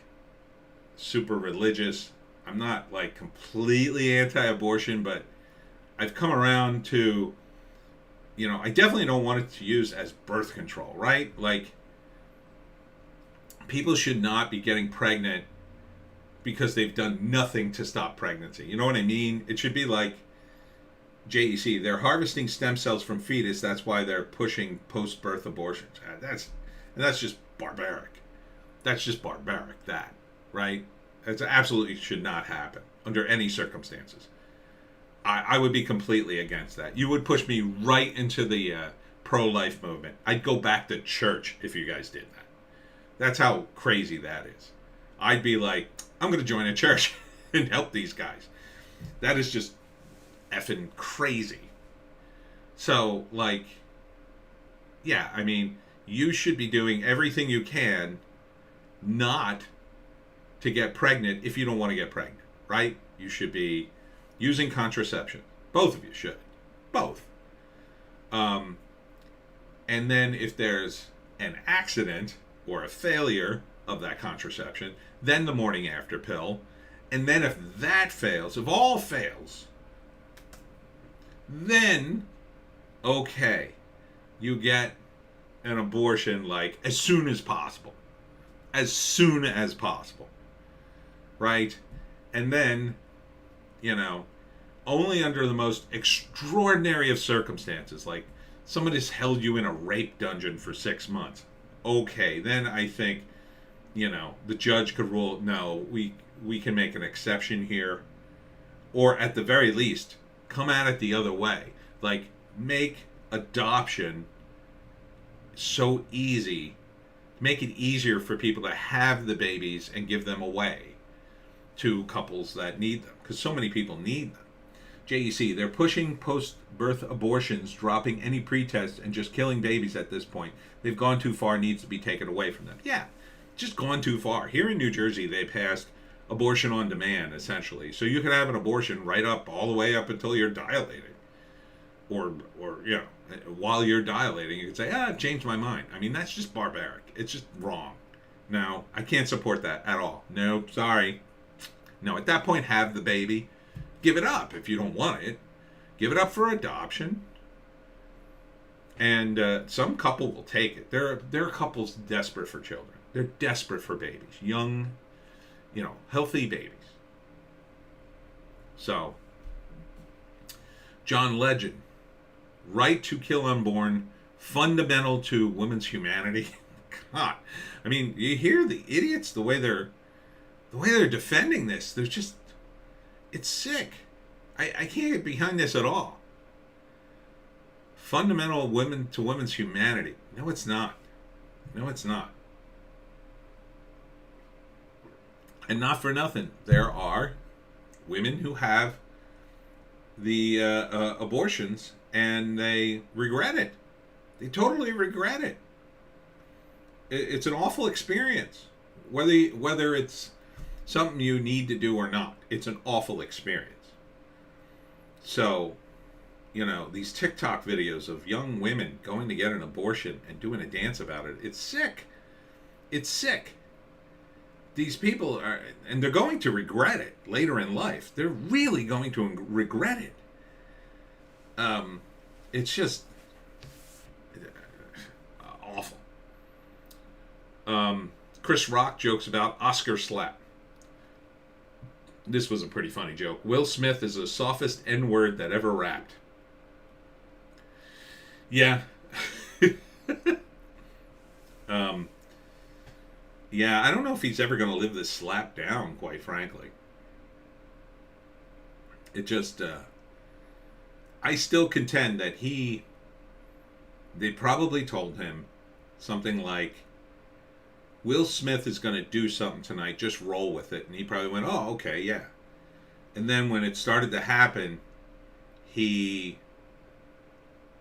super religious. I'm not, like, completely anti-abortion, but I've come around to, I definitely don't want it to use as birth control, right? Like, people should not be getting pregnant because they've done nothing to stop pregnancy. You know what I mean? It should be like JEC. They're harvesting stem cells from fetus. That's why they're pushing post-birth abortions. That's just barbaric. That's just barbaric, right? It absolutely should not happen under any circumstances. I would be completely against that. You would push me right into the pro-life movement. I'd go back to church if you guys did that. That's how crazy that is. I'd be like, I'm going to join a church and help these guys. That is just effing crazy. So, like, yeah, I mean, you should be doing everything you can not to get pregnant if you don't want to get pregnant, right? You should be using contraception. Both of you should. Both. And then if there's an accident or a failure of that contraception, then the morning after pill. And then if that fails, if all fails, then, okay, you get an abortion, like, as soon as possible. As soon as possible. Right? And then, only under the most extraordinary of circumstances, like somebody's held you in a rape dungeon for 6 months. Okay, then I think, the judge could rule, no, we can make an exception here. Or at the very least, come at it the other way. Like, make adoption so easy. Make it easier for people to have the babies and give them away to couples that need them. Because so many people need them. JEC, they're pushing post-birth abortions, dropping any pretest, and just killing babies at this point. They've gone too far, needs to be taken away from them. Yeah, just gone too far. Here in New Jersey, they passed abortion on demand, essentially. So you can have an abortion right up, all the way up until you're dilating. Or while you're dilating, you can say, I've changed my mind. I mean, that's just barbaric. It's just wrong. No, I can't support that at all. No, sorry. No, at that point, have the baby. Give it up if you don't want it. Give it up for adoption. And some couple will take it. There are couples desperate for children. They're desperate for babies. Young, healthy babies. So, John Legend, right to kill unborn, fundamental to women's humanity. God, I mean, you hear the idiots, the way they're defending this. They're just, it's sick. I can't get behind this at all. Fundamental to women's humanity. No, it's not. No, it's not. And not for nothing, there are women who have the abortions and they regret it. They totally regret it. It's an awful experience, whether it's something you need to do or not. It's an awful experience. So, you know, these TikTok videos of young women going to get an abortion and doing a dance about it, it's sick. It's sick. These people are, and they're going to regret it later in life. They're really going to regret it. It's just awful. Chris Rock jokes about Oscar slap. This was a pretty funny joke. Will Smith is the softest N-word that ever rapped. Yeah. Yeah, I don't know if he's ever going to live this slap down, quite frankly. It just, I still contend that they probably told him something like, Will Smith is going to do something tonight, just roll with it. And he probably went, oh, okay, yeah. And then when it started to happen, he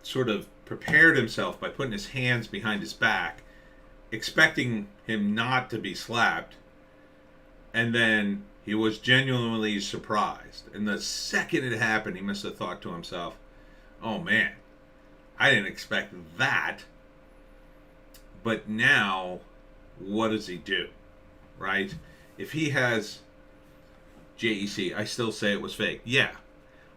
sort of prepared himself by putting his hands behind his back, expecting him not to be slapped. And then he was genuinely surprised. And the second it happened, he must have thought to himself, oh man, I didn't expect that. But now, what does he do? Right? If he has JEC, I still say it was fake. Yeah.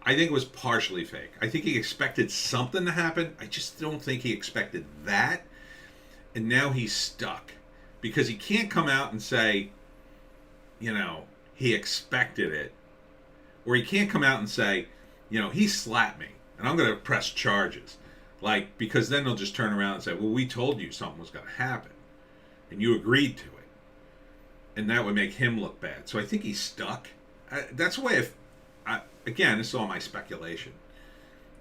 I think it was partially fake. I think he expected something to happen. I just don't think he expected that. And now he's stuck. Because he can't come out and say, you know, he expected it. Or he can't come out and say, you know, he slapped me and I'm going to press charges. Like, because then they'll just turn around and say, well, we told you something was going to happen. And you agreed to it. And that would make him look bad. So I think he's stuck. That's the way, again, this is all my speculation.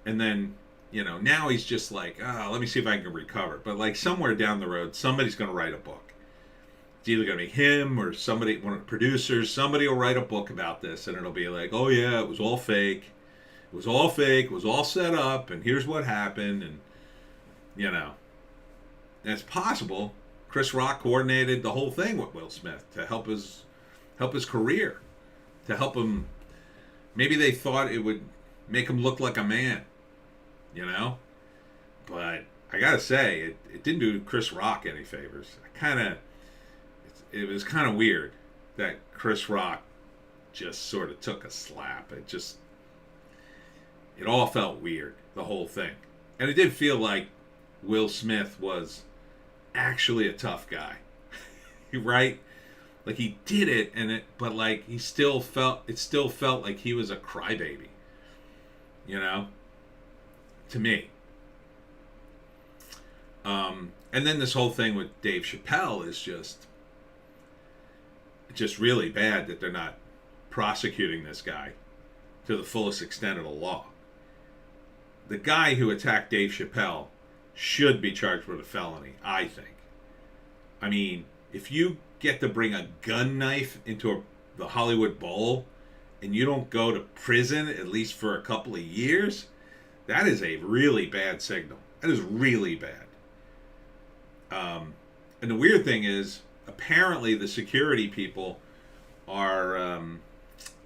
And then, you know, now he's just like, let me see if I can recover. But like somewhere down the road, somebody's going to write a book. It's either going to be him or somebody, one of the producers. Somebody will write a book about this, and it'll be like, oh yeah, it was all fake. It was all fake. It was all set up, and here's what happened. And, you know, and it's possible Chris Rock coordinated the whole thing with Will Smith to help his career, to help him. Maybe they thought it would make him look like a man, you know. But I gotta say, it didn't do Chris Rock any favors. It was kind of weird that Chris Rock just sort of took a slap. It all felt weird, the whole thing. And it did feel like Will Smith was actually a tough guy, right? Like he did it, but like it still felt like he was a crybaby, you know, to me. And then this whole thing with Dave Chappelle is just really bad that they're not prosecuting this guy to the fullest extent of the law. The guy who attacked Dave Chappelle should be charged with a felony, I think. I mean, if you get to bring a gun knife into the Hollywood Bowl and you don't go to prison at least for a couple of years, that is a really bad signal. That is really bad. And the weird thing is, apparently the security people are,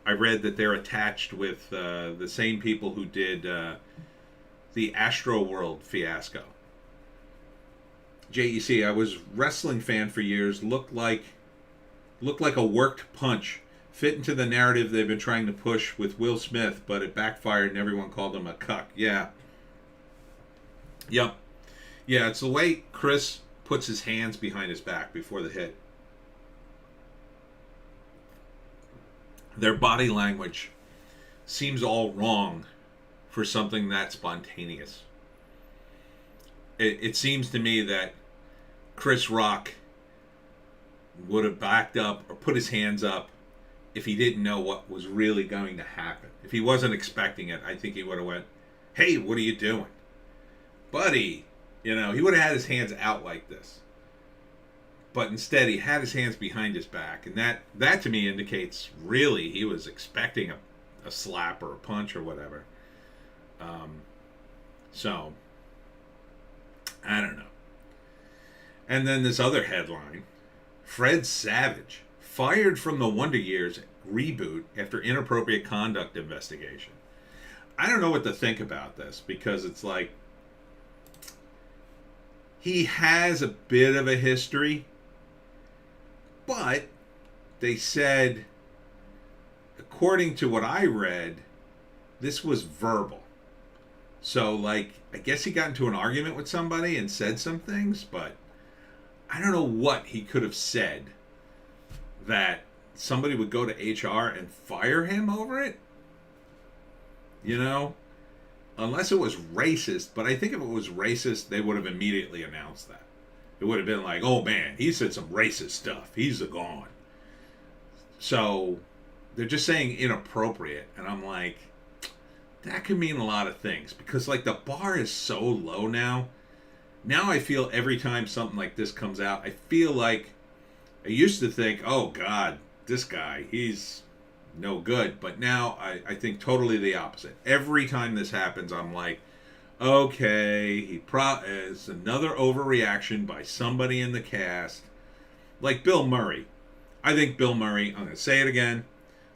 I read that they're attached with the same people who did the Astroworld fiasco. JEC, I was wrestling fan for years, looked like a worked punch, fit into the narrative they've been trying to push with Will Smith, but it backfired and everyone called him a cuck. Yeah. Yep. Yeah, it's the way Chris puts his hands behind his back before the hit. Their body language seems all wrong for something that spontaneous. It seems to me that Chris Rock would have backed up or put his hands up if he didn't know what was really going to happen. If he wasn't expecting it, I think he would have went, "Hey, what are you doing? Buddy," he would have had his hands out like this. But instead, he had his hands behind his back. And that to me indicates really he was expecting a slap or a punch or whatever. So, I don't know. And then this other headline, Fred Savage, fired from the Wonder Years reboot after inappropriate conduct investigation. I don't know what to think about this, because it's like, he has a bit of a history, but they said, according to what I read, this was verbal. So, I guess he got into an argument with somebody and said some things, but I don't know what he could have said that somebody would go to HR and fire him over it. Unless it was racist. But I think if it was racist, they would have immediately announced that. It would have been like, "Oh man, he said some racist stuff. He's a gone." So they're just saying inappropriate. And I'm like, that could mean a lot of things. Because the bar is so low now. Now I feel every time something like this comes out, I feel like I used to think, "Oh God, this guy, he's no good." But now I think totally the opposite. Every time this happens, I'm like, okay, it's another overreaction by somebody in the cast. Like Bill Murray. I think Bill Murray, I'm going to say it again,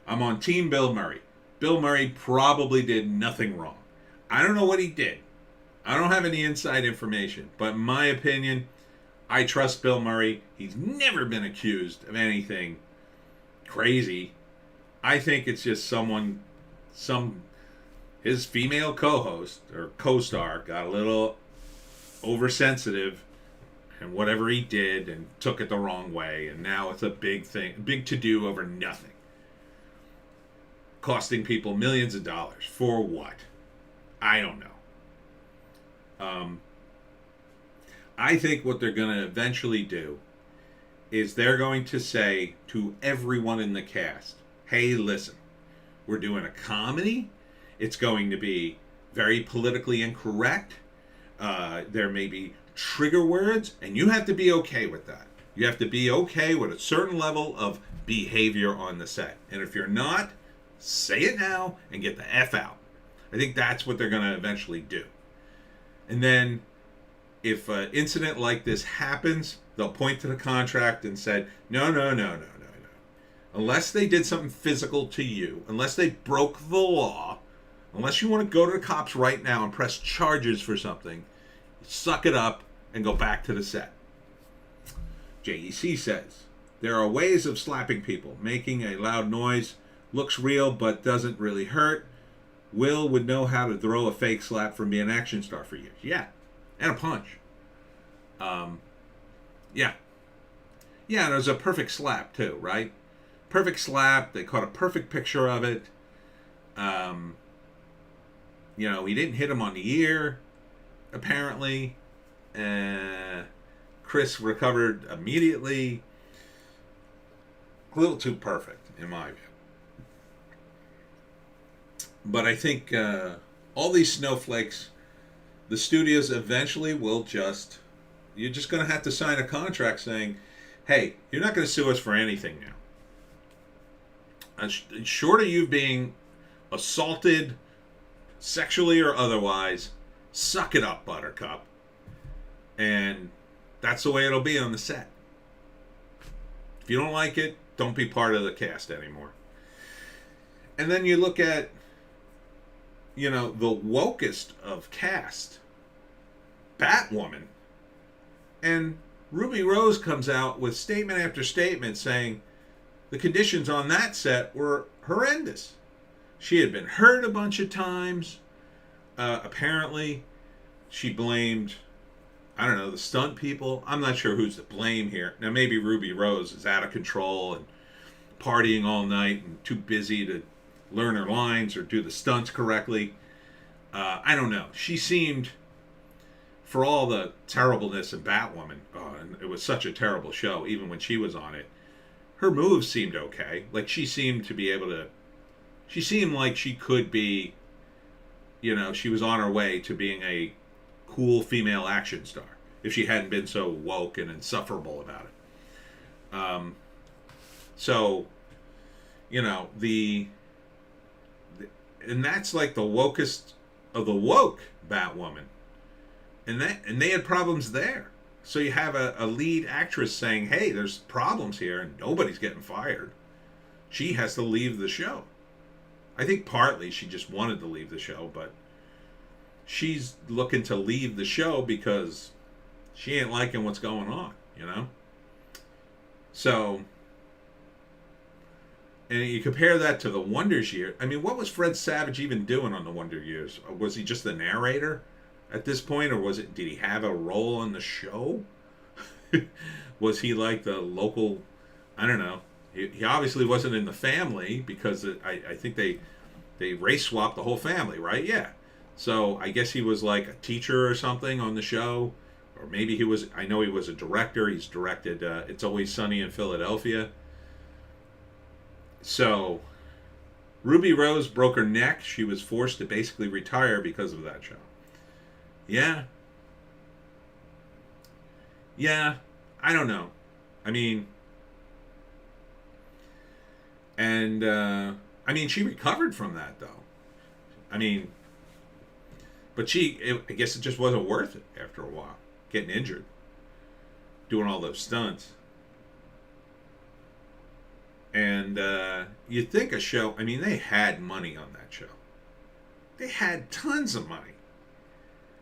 I'm on Team Bill Murray. Bill Murray probably did nothing wrong. I don't know what he did. I don't have any inside information. But in my opinion, I trust Bill Murray. He's never been accused of anything crazy. I think it's just his female co-host or co-star got a little oversensitive and whatever he did and took it the wrong way. And now it's a big thing, big to-do over nothing. Costing people millions of dollars. For what? I don't know. I think what they're going to eventually do is they're going to say to everyone in the cast, "Hey, listen, we're doing a comedy. It's going to be very politically incorrect. There may be trigger words, and you have to be okay with that. You have to be okay with a certain level of behavior on the set. And if you're not, say it now and get the F out." I think that's what they're going to eventually do. And then if an incident like this happens, they'll point to the contract and say, no. Unless they did something physical to you, unless they broke the law, unless you want to go to the cops right now and press charges for something, suck it up and go back to the set. JEC says, there are ways of slapping people. Making a loud noise looks real but doesn't really hurt. Will would know how to throw a fake slap from being an action star for years. Yeah. And a punch. Yeah. Yeah, and it was a perfect slap too, right? Perfect slap. They caught a perfect picture of it. He didn't hit him on the ear, apparently. Chris recovered immediately. A little too perfect, in my view. But I think all these snowflakes, the studios eventually will you're just going to have to sign a contract saying, "Hey, you're not going to sue us for anything now. Short of you being assaulted, sexually or otherwise, suck it up, Buttercup." And that's the way it'll be on the set. If you don't like it, don't be part of the cast anymore. And then you look at, the wokest of cast, Batwoman. And Ruby Rose comes out with statement after statement saying the conditions on that set were horrendous. She had been hurt a bunch of times. Apparently, she blamed, the stunt people. I'm not sure who's to blame here. Now, maybe Ruby Rose is out of control and partying all night and too busy to learn her lines or do the stunts correctly. I don't know. She seemed, for all the terribleness in Batwoman, and it was such a terrible show, even when she was on it, her moves seemed okay. Like, she seemed to be able to, she seemed like she could be, she was on her way to being a cool female action star if she hadn't been so woke and insufferable about it. So, and that's like the wokest of the woke Batwoman. And they had problems there. So you have a lead actress saying, hey, there's problems here and nobody's getting fired. She has to leave the show. I think partly she just wanted to leave the show, but she's looking to leave the show because she ain't liking what's going on, So, and you compare that to the Wonder Years. I mean, what was Fred Savage even doing on the Wonder Years? Was he just the narrator at this point, or did he have a role on the show? Was he like the local, I don't know. He obviously wasn't in the family because I think they race swapped the whole family, right? Yeah. So I guess he was like a teacher or something on the show. Or maybe I know he was a director. He's directed It's Always Sunny in Philadelphia. So Ruby Rose broke her neck. She was forced to basically retire because of that show. Yeah. Yeah. I don't know. I mean, she recovered from that, though. But I guess it just wasn't worth it after a while. Getting injured. Doing all those stunts. And you'd think a show, they had money on that show. They had tons of money.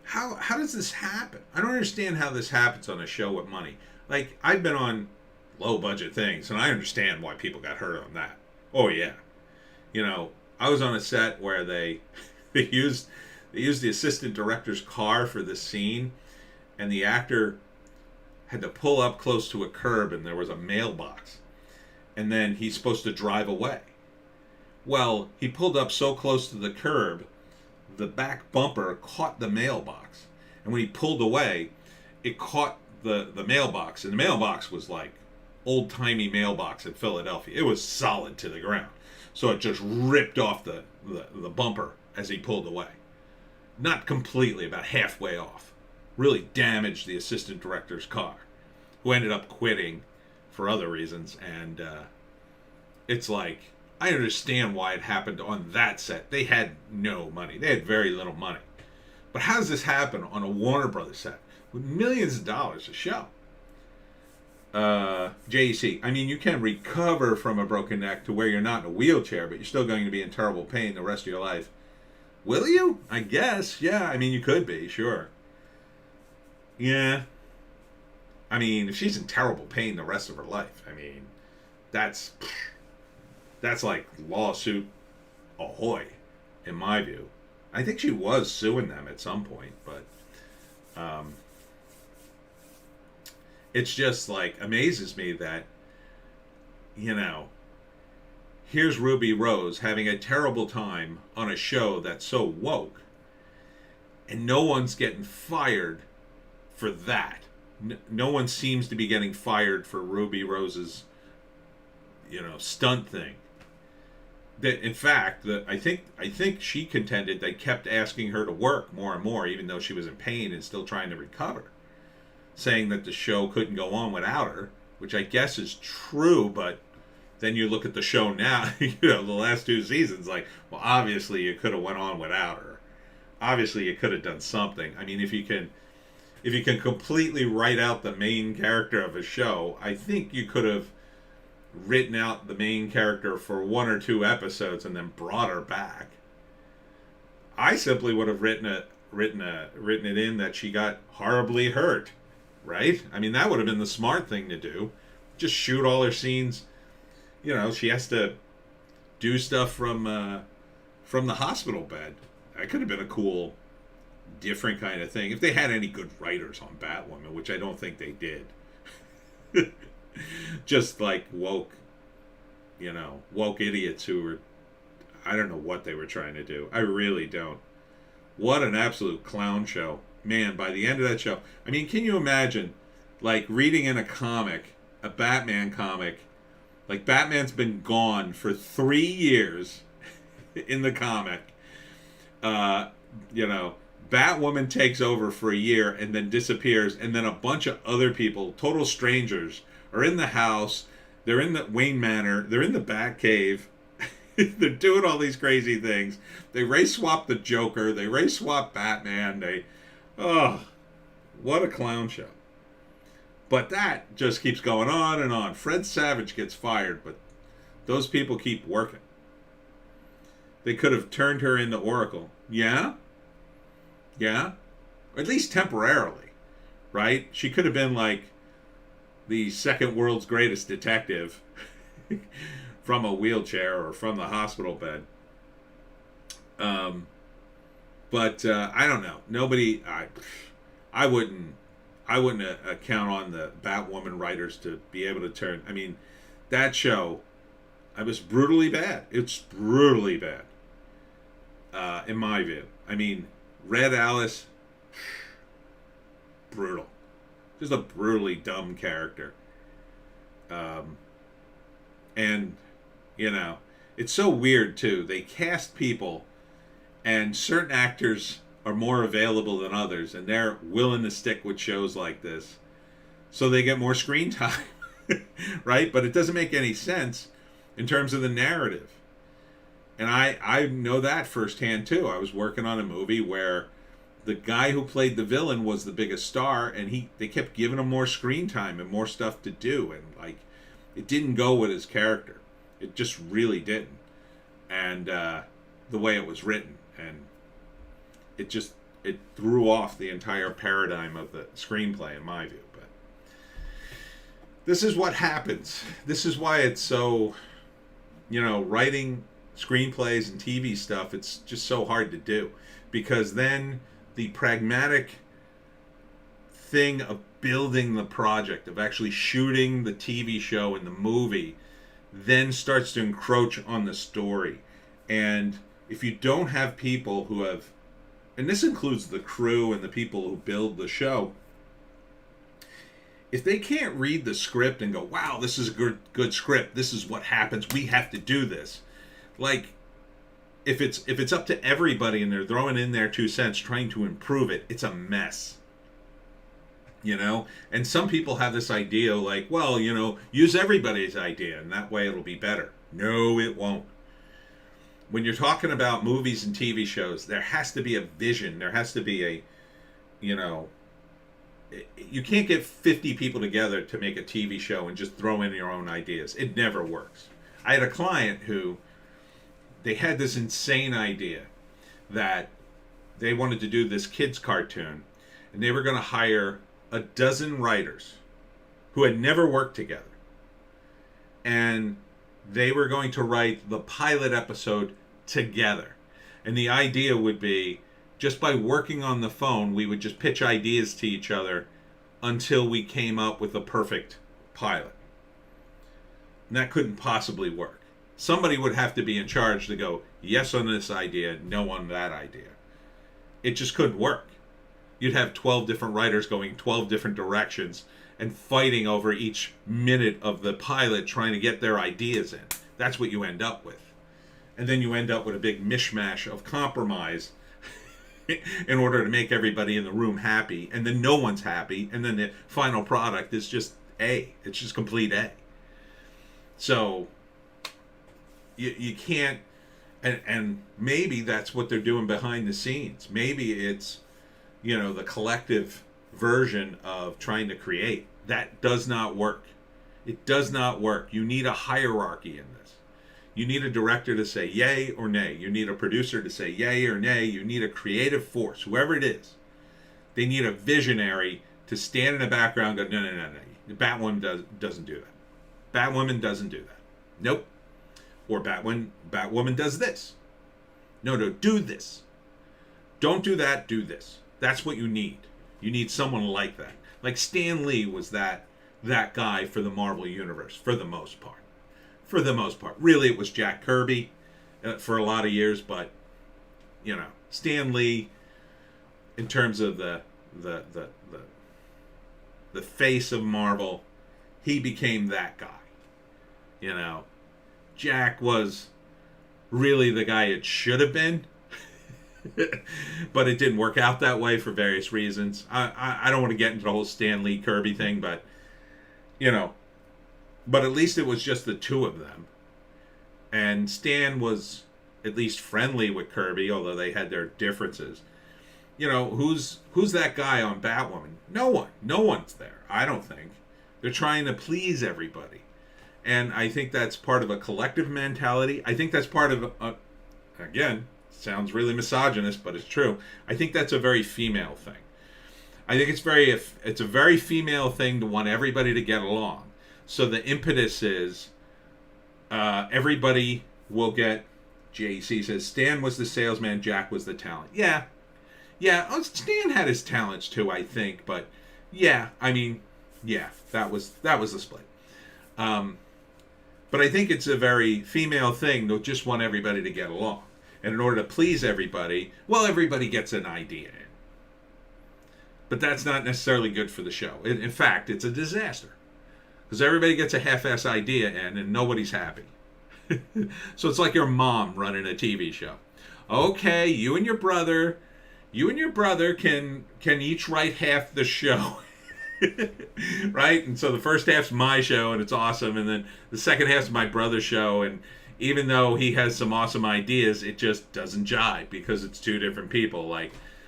How does this happen? I don't understand how this happens on a show with money. Like, I've been on low budget things, and I understand why people got hurt on that. Oh, yeah. I was on a set where they used the assistant director's car for this scene, and the actor had to pull up close to a curb, and there was a mailbox. And then he's supposed to drive away. Well, he pulled up so close to the curb, the back bumper caught the mailbox. And when he pulled away, it caught the mailbox. And the mailbox was like old-timey mailbox in Philadelphia. It was solid to the ground. So it just ripped off the bumper as he pulled away. Not completely, about halfway off. Really damaged the assistant director's car, who ended up quitting for other reasons. And it's like, I understand why it happened on that set. They had no money. They had very little money. But how does this happen on a Warner Brothers set with millions of dollars a show? JEC, you can recover from a broken neck to where you're not in a wheelchair, but you're still going to be in terrible pain the rest of your life. Will you? I guess. Yeah, you could be, sure. Yeah. If she's in terrible pain the rest of her life, that's like lawsuit ahoy, in my view. I think she was suing them at some point, but it's just like amazes me that, here's Ruby Rose having a terrible time on a show that's so woke, and no one's getting fired for that. No one seems to be getting fired for Ruby Rose's, stunt thing. That, in fact, I think she contended they kept asking her to work more and more, even though she was in pain and still trying to recover, saying that the show couldn't go on without her, which I guess is true. But then you look at the show now, the last 2 seasons, like, well, obviously you could have went on without her. Obviously you could have done something. If you can completely write out the main character of a show, I think you could have written out the main character for 1 or 2 episodes and then brought her back. I simply would have written it in that she got horribly hurt, right? That would have been the smart thing to do. Just shoot all her scenes. She has to do stuff from the hospital bed. That could have been a cool, different kind of thing if they had any good writers on Batwoman, which I don't think they did. Just like woke idiots who were, I don't know what they were trying to do. I really don't. What an absolute clown show. Man, by the end of that show, I mean, can you imagine, like, reading in a comic, a Batman comic, like, Batman's been gone for 3 years in the comic. You know, Batwoman takes over for a year and then disappears, and then a bunch of other people, total strangers, are in the house. They're in the Wayne Manor. They're in the Batcave. They're doing all these crazy things. They race swap the Joker. They race swap Batman. Oh, what a clown show. But that just keeps going on and on. Fred Savage gets fired, but those people keep working. They could have turned her into Oracle. Yeah? Yeah? Or at least temporarily, right? She could have been like the second world's greatest detective from a wheelchair or from the hospital bed. But I don't know. Nobody, I wouldn't count on the Batwoman writers to be able to turn. I mean, that show, it was brutally bad. It's brutally bad, in my view. I mean, Red Alice, brutal. Just a brutally dumb character. And, you know, it's so weird, too. They cast people, and certain actors are more available than others, and they're willing to stick with shows like this. So they get more screen time, right? But it doesn't make any sense in terms of the narrative. And I know that firsthand, too. I was working on a movie where the guy who played the villain was the biggest star, and they kept giving him more screen time and more stuff to do, and like it didn't go with his character. It just really didn't. And the way it was written, and it threw off the entire paradigm of the screenplay, in my view. But this is what happens. This is why it's so, you know, writing screenplays and TV stuff, it's just so hard to do, because then the pragmatic thing of building the project, of actually shooting the TV show and the movie, then starts to encroach on the story. And if you don't have people who have, and this includes the crew and the people who build the show, if they can't read the script and go, wow, this is a good script, this is what happens, we have to do this. Like, if it's up to everybody and they're throwing in their 2 cents trying to improve it, it's a mess. You know? And some people have this idea like, well, you know, use everybody's idea and that way it'll be better. No, it won't. When you're talking about movies and TV shows, there has to be a vision. There has to be a, you know, you can't get 50 people together to make a TV show and just throw in your own ideas. It never works. I had a client who, they had this insane idea that they wanted to do this kids cartoon, and they were going to hire a dozen writers who had never worked together, and they were going to write the pilot episode together. And the idea would be, just by working on the phone, we would just pitch ideas to each other until we came up with a perfect pilot. And that couldn't possibly work. Somebody would have to be in charge to go, yes on this idea, no on that idea. It just couldn't work. You'd have 12 different writers going 12 different directions and fighting over each minute of the pilot trying to get their ideas in. That's what you end up with. And then you end up with a big mishmash of compromise in order to make everybody in the room happy. And then no one's happy. And then the final product is just A. It's just complete A. So you can't, and maybe that's what they're doing behind the scenes. Maybe it's, you know, the collective version of trying to create. That does not work. It does not work. You need a hierarchy in this. You need a director to say yay or nay. You need a producer to say yay or nay. You need a creative force, whoever it is. They need a visionary to stand in the background and go, no. Batwoman doesn't do that. Batwoman doesn't do that. Nope. Or Batwoman does this. No, do this. Don't do that, do this. That's what you need. You need someone like that. Like Stan Lee was that guy for the Marvel Universe, for the most part. For the most part. Really, it was Jack Kirby. for a lot of years, but Stan Lee, in terms of the face of Marvel, he became that guy. Jack was really the guy it should have been, but it didn't work out that way for various reasons. I don't want to get into the whole Stan Lee Kirby thing, but but at least it was just the two of them, and Stan was at least friendly with Kirby, although they had their differences. Who's that guy on Batwoman? No one's there. I don't think. They're trying to please everybody. And I think that's part of a collective mentality. I think that's part of, again, sounds really misogynist, but it's true. I think that's a very female thing. I think it's a very female thing to want everybody to get along. So the impetus is everybody will get, JEC says, Stan was the salesman, Jack was the talent. Yeah, Stan had his talents too, I think, but that was the split. But I think it's a very female thing to just want everybody to get along. And in order to please everybody, everybody gets an idea in. But that's not necessarily good for the show. In fact, it's a disaster. Because everybody gets a half-ass idea in and nobody's happy. So it's like your mom running a TV show. Okay, you and your brother can each write half the show. Right? And so the first half's my show and it's awesome, and then the second half's my brother's show, and even though he has some awesome ideas, it just doesn't jive because it's two different people,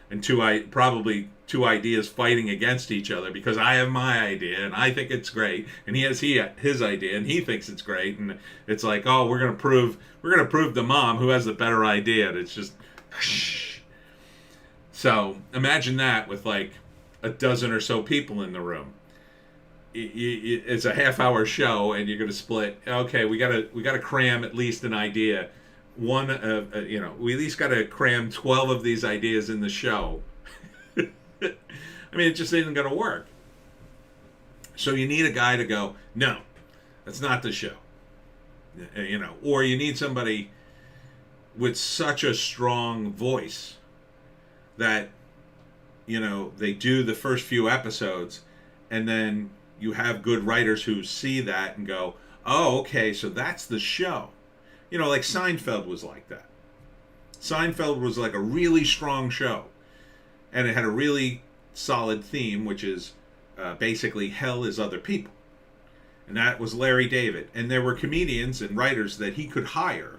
and probably two ideas fighting against each other, because I have my idea and I think it's great, and he has his idea and he thinks it's great, and it's like, oh, we're gonna prove to mom who has the better idea, and it's just so imagine that with like a dozen or so people in the room. It's a half-hour show, and you're going to split. Okay, we gotta cram at least an idea. We at least got to cram 12 of these ideas in the show. I mean, it just isn't going to work. So you need a guy to go, no, that's not the show. Or you need somebody with such a strong voice that they do the first few episodes, and then you have good writers who see that and go, oh, okay, so that's the show. Like Seinfeld was like that. Seinfeld was like a really strong show, and it had a really solid theme, which is basically hell is other people. And that was Larry David. And there were comedians and writers that he could hire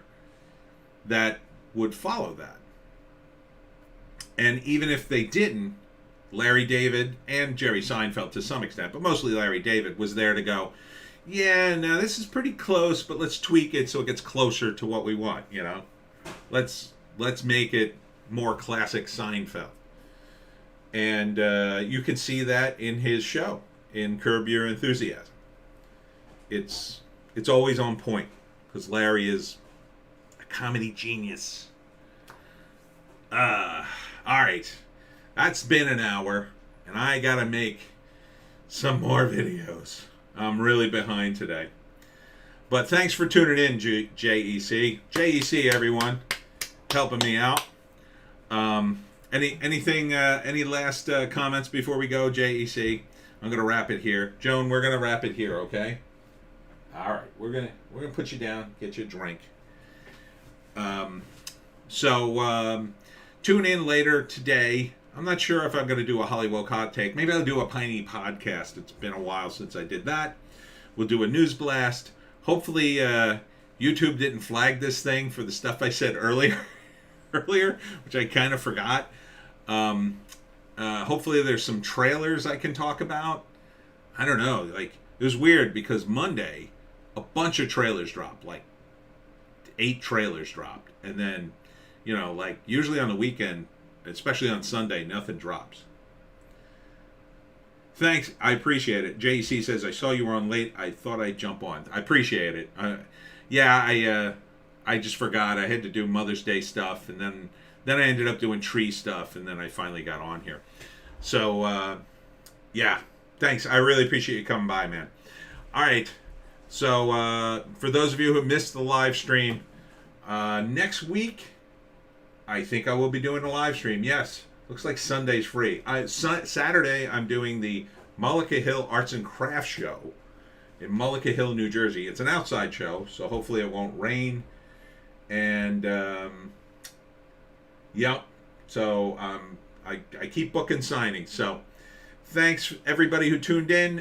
that would follow that. And even if they didn't, Larry David and Jerry Seinfeld to some extent, but mostly Larry David, was there to go, yeah, now this is pretty close, but let's tweak it so it gets closer to what we want, Let's make it more classic Seinfeld. And you can see that in his show, in Curb Your Enthusiasm. It's always on point, because Larry is a comedy genius. All right. That's been an hour, and I gotta make some more videos. I'm really behind today. But thanks for tuning in, JEC. JEC, everyone. Helping me out. Any last comments before we go, JEC? I'm gonna wrap it here. Joan, we're gonna wrap it here, okay? All right, we're gonna put you down, get you a drink. Tune in later today. I'm not sure if I'm going to do a Hollywoke hot take. Maybe I'll do a Piney podcast. It's been a while since I did that. We'll do a news blast. Hopefully, YouTube didn't flag this thing for the stuff I said earlier, which I kind of forgot. Hopefully, there's some trailers I can talk about. I don't know. Like, it was weird because Monday, a bunch of trailers dropped. Like, 8 trailers dropped. And then, usually on the weekend, especially on Sunday, nothing drops. Thanks. I appreciate it. JEC says, I saw you were on late. I thought I'd jump on. I appreciate it. I just forgot. I had to do Mother's Day stuff, and then I ended up doing tree stuff, and then I finally got on here. So, thanks. I really appreciate you coming by, man. All right. So, for those of you who missed the live stream, Next week, I think I will be doing a live stream. Yes, looks like Sunday's free. Saturday, I'm doing the Mullica Hill Arts and Crafts Show in Mullica Hill, New Jersey. It's an outside show, so hopefully it won't rain. And yeah, so I keep booking signings. So thanks everybody who tuned in.